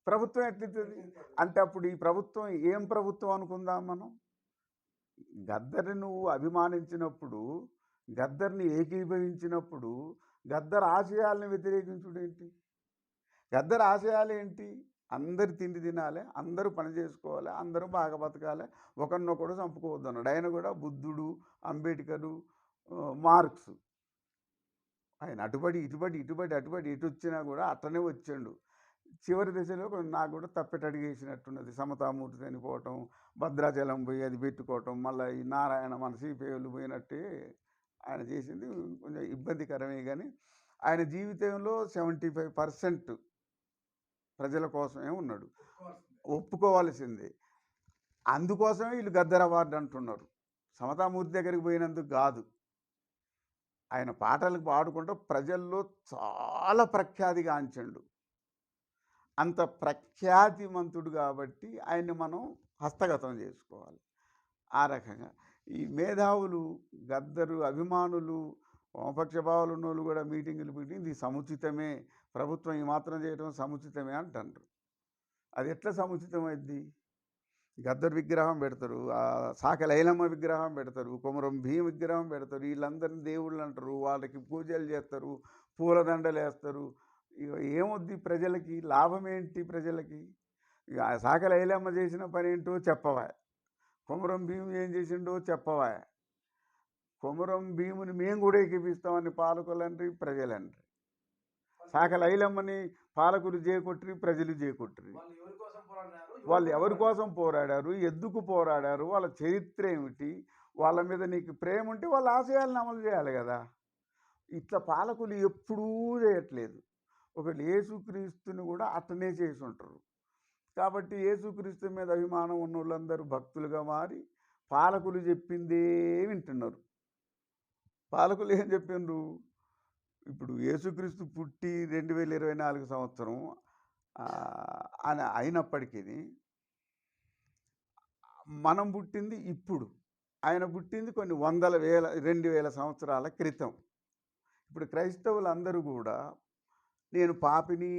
ప్రభుత్వం ఎట్లిస్తుంది అంటే అప్పుడు ఈ ప్రభుత్వం ఏం ప్రభుత్వం అనుకుందాం మనం? గద్దరి నువ్వు అభిమానించినప్పుడు, గద్దరిని ఏకీభవించినప్పుడు గద్దర్ ఆశయాలను వ్యతిరేకించుడు ఏంటి? గద్దర్ ఆశయాలు ఏంటి? అందరు తిండి తినాలి, అందరూ పని చేసుకోవాలి, అందరూ బాగా బతకాలి, ఒకరినొకడు చంపుకోవద్దు అన్నాడు. ఆయన కూడా బుద్ధుడు, అంబేద్కరు, మార్క్స్. ఆయన అటుబడి ఇటుబడి ఇటుబడి అటుబడి ఎటు వచ్చినా కూడా అట్లనే వచ్చాడు. చివరి దశలో నాకు కూడా తప్పెటడుగు వేసినట్టున్నది. సమతామూర్తి చనిపోవటం, భద్రాచలం పోయి అది పెట్టుకోవటం, మళ్ళీ ఈ నారాయణ మన సిపిఐలు పోయినట్టే ఆయన చేసింది కొంచెం ఇబ్బందికరమే. కానీ ఆయన జీవితంలో 75% ప్రజల కోసమే ఉన్నాడు, ఒప్పుకోవాల్సిందే. అందుకోసమే వీళ్ళు గద్దర్ అవార్డు అంటున్నారు. సమతామూర్తి దగ్గరికి పోయినందుకు కాదు. ఆయన పాటలకు పాడుకుంటూ ప్రజల్లో చాలా ప్రఖ్యాతిగాంచండు. అంత ప్రఖ్యాతిమంతుడు కాబట్టి ఆయన్ని మనం హస్తగతం చేసుకోవాలి. ఆ రకంగా ఈ మేధావులు, గద్దరు అభిమానులు, వామపక్ష భావాలు ఉన్నోళ్ళు కూడా మీటింగులు పెట్టి ఇది సముచితమే, ప్రభుత్వం ఈ మాత్రం చేయడం సముచితమే అంటారు. అది ఎట్లా సముచితమైంది? గద్దర్ విగ్రహం పెడతారు, సాకల ఐలమ్మ విగ్రహం పెడతారు, కొమరం భీం విగ్రహం పెడతారు, వీళ్ళందరినీ దేవుళ్ళు అంటారు, వాళ్ళకి పూజలు చేస్తారు, పూలదండలు వేస్తారు. ఇక ఏమొద్ది ప్రజలకి? లాభం ఏంటి ప్రజలకి? ఇక సాకల ఐలమ్మ చేసిన పని ఏంటో చెప్పవా? కొమరం భీము ఏం చేసిండో చెప్పవా? కొమరం భీముని మేము కూడా ఎక్కిపిస్తామని పాలకులండ్రి, ప్రజలండ్రి. సాకల ఐలమ్మని పాలకులు చేకొట్టిరి, ప్రజలు చేకొట్టిరి. వాళ్ళు ఎవరి కోసం పోరాడారు, ఎందుకు పోరాడారు, వాళ్ళ చరిత్ర ఏమిటి, వాళ్ళ మీద నీకు ప్రేమ ఉంటే వాళ్ళ ఆశయాలను అమలు చేయాలి కదా. ఇట్లా పాలకులు ఎప్పుడూ చేయట్లేదు. ఒకటి యేసుక్రీస్తుని కూడా అట్టనే చేసి ఉంటారు. కాబట్టి యేసుక్రీస్తు మీద అభిమానం ఉన్న వాళ్ళందరూ భక్తులుగా మారి పాలకులు చెప్పిందే వింటున్నారు. పాలకులు ఏం చెప్పిండ్రు? ఇప్పుడు యేసుక్రీస్తు పుట్టి 2024 సంవత్సరం అని అయినప్పటికీ మనం పుట్టింది ఇప్పుడు, ఆయన పుట్టింది కొన్ని 2000 సంవత్సరాల క్రితం. ఇప్పుడు క్రైస్తవులందరూ కూడా నేను పాపిని,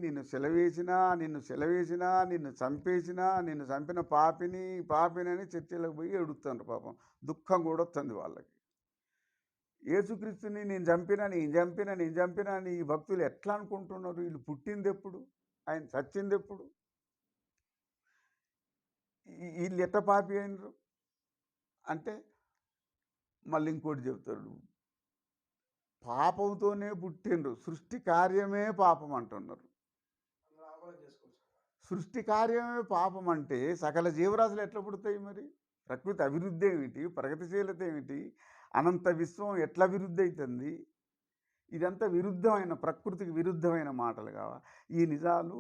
నిన్ను సెలవేసినా, నిన్ను చంపిన పాపిని అని చర్చిలకు పోయి ఎడుతున్నారు. పాపం దుఃఖం కూడా వస్తుంది వాళ్ళకి. యేసుక్రీస్తుని నేను చంపినా అని ఈ భక్తులు ఎట్లా అనుకుంటున్నారు? వీళ్ళు పుట్టింది ఎప్పుడు, ఆయన చచ్చింది ఎప్పుడు, వీళ్ళు ఎట్ట పాపి అయినరు అంటే మళ్ళీ ఇంకోటి చెబుతాడు, పాపంతోనే పుట్టిండ్రు, సృష్టి కార్యమే పాపం అంటున్నారు. సృష్టి కార్యమే పాపం అంటే సకల జీవరాశులు ఎట్లా పుడతాయి మరి? ప్రకృతి అభివృద్ధి ఏమిటి, ప్రగతిశీలత ఏమిటి, అనంత విశ్వం ఎట్లా అభివృద్ధి అవుతుంది? ఇదంతా విరుద్ధమైన, ప్రకృతికి విరుద్ధమైన మాటలు కావా? ఈ నిజాలు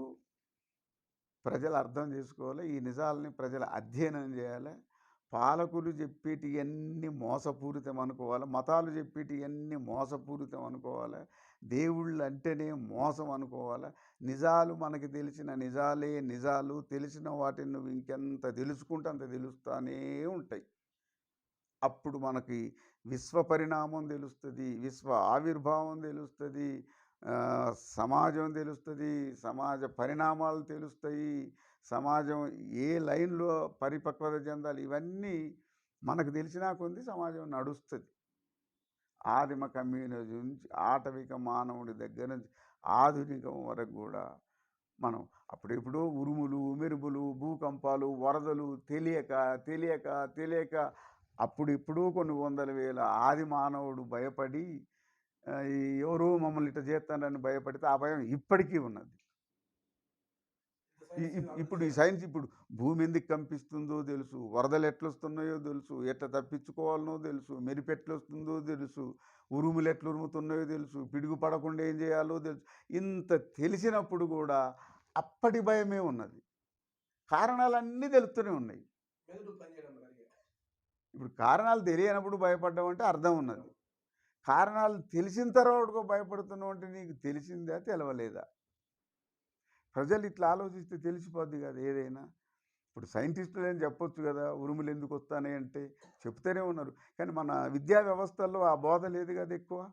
ప్రజలు అర్థం చేసుకోవాలి. ఈ నిజాలని ప్రజలు అధ్యయనం చేయాలి. పాలకులు చెప్పేటియన్నీ మోసపూరితం అనుకోవాలి. మతాలు చెప్పేటియన్నీ మోసపూరితం అనుకోవాలి. దేవుళ్ళు అంటేనే మోసం అనుకోవాలి. నిజాలు మనకి తెలిసిన నిజాలే నిజాలు. తెలిసిన వాటిని నువ్వు ఇంకెంత తెలుసుకుంటే అంత తెలుస్తానే ఉంటాయి. అప్పుడు మనకి విశ్వ పరిణామం తెలుస్తుంది. విశ్వ ఆవిర్భావం తెలుస్తుంది. సమాజం తెలుస్తుంది. సమాజ పరిణామాలు తెలుస్తాయి. సమాజం ఏ లైన్‌లో పరిపక్వత చెందాలి ఇవన్నీ మనకు తెలిసినా కొద్దీ సమాజం నడుస్తది. ఆదిమ కమ్యూనిజం నుంచి ఆటవిక మానవుడి దగ్గర నుంచి ఆధునికం వరకు గూడా మనం అప్పుడెప్పుడో ఉరుములు, మెరుపులు, భూకంపాలు, వరదలు తెలియక అప్పుడెప్పుడో కొన్ని వందల వేల ఆది మానవుడు భయపడి ఈ ఎవరో మమ్మల్ని ఇట్ట చేస్తారని భయపడితే ఆ భయం ఇప్పటికీ ఉన్నది. ఇప్పుడు ఈ సైన్స్ ఇప్పుడు భూమి ఎందుకు కంపిస్తుందో తెలుసు. వరదలు ఎట్లొస్తున్నాయో తెలుసు. ఎట్లా తప్పించుకోవాలనో తెలుసు. మెరుపు ఎట్లొస్తుందో తెలుసు. ఉరుములు ఎట్లా ఉరుముతున్నాయో తెలుసు. పిడుగు పడకుండా ఏం చేయాలో తెలుసు. ఇంత తెలిసినప్పుడు కూడా అప్పటి భయమే ఉన్నది. కారణాలన్నీ తెలుస్తూనే ఉన్నాయి. మెదడు పనిచేయడం సరిగ్గా. ఇప్పుడు కారణాలు తెలియనప్పుడు భయపడ్డం అంటే అర్థం ఉన్నది. కారణాలు తెలిసిన తర్వాత కూడా భయపడుతున్నావు అంటే నీకు తెలిసిందా తెలవలేదా? ప్రజలు ఇట్లా ఆలోచిస్తే తెలిసిపోద్ది కదా ఏదైనా. ఇప్పుడు సైంటిస్టులని చెప్పొచ్చు కదా ఉరుములు ఎందుకు వస్తాయి అంటే చెప్తూనే ఉన్నారు. కానీ మన విద్యా వ్యవస్థల్లో ఆ బోధ లేదు కదా ఎక్కువ.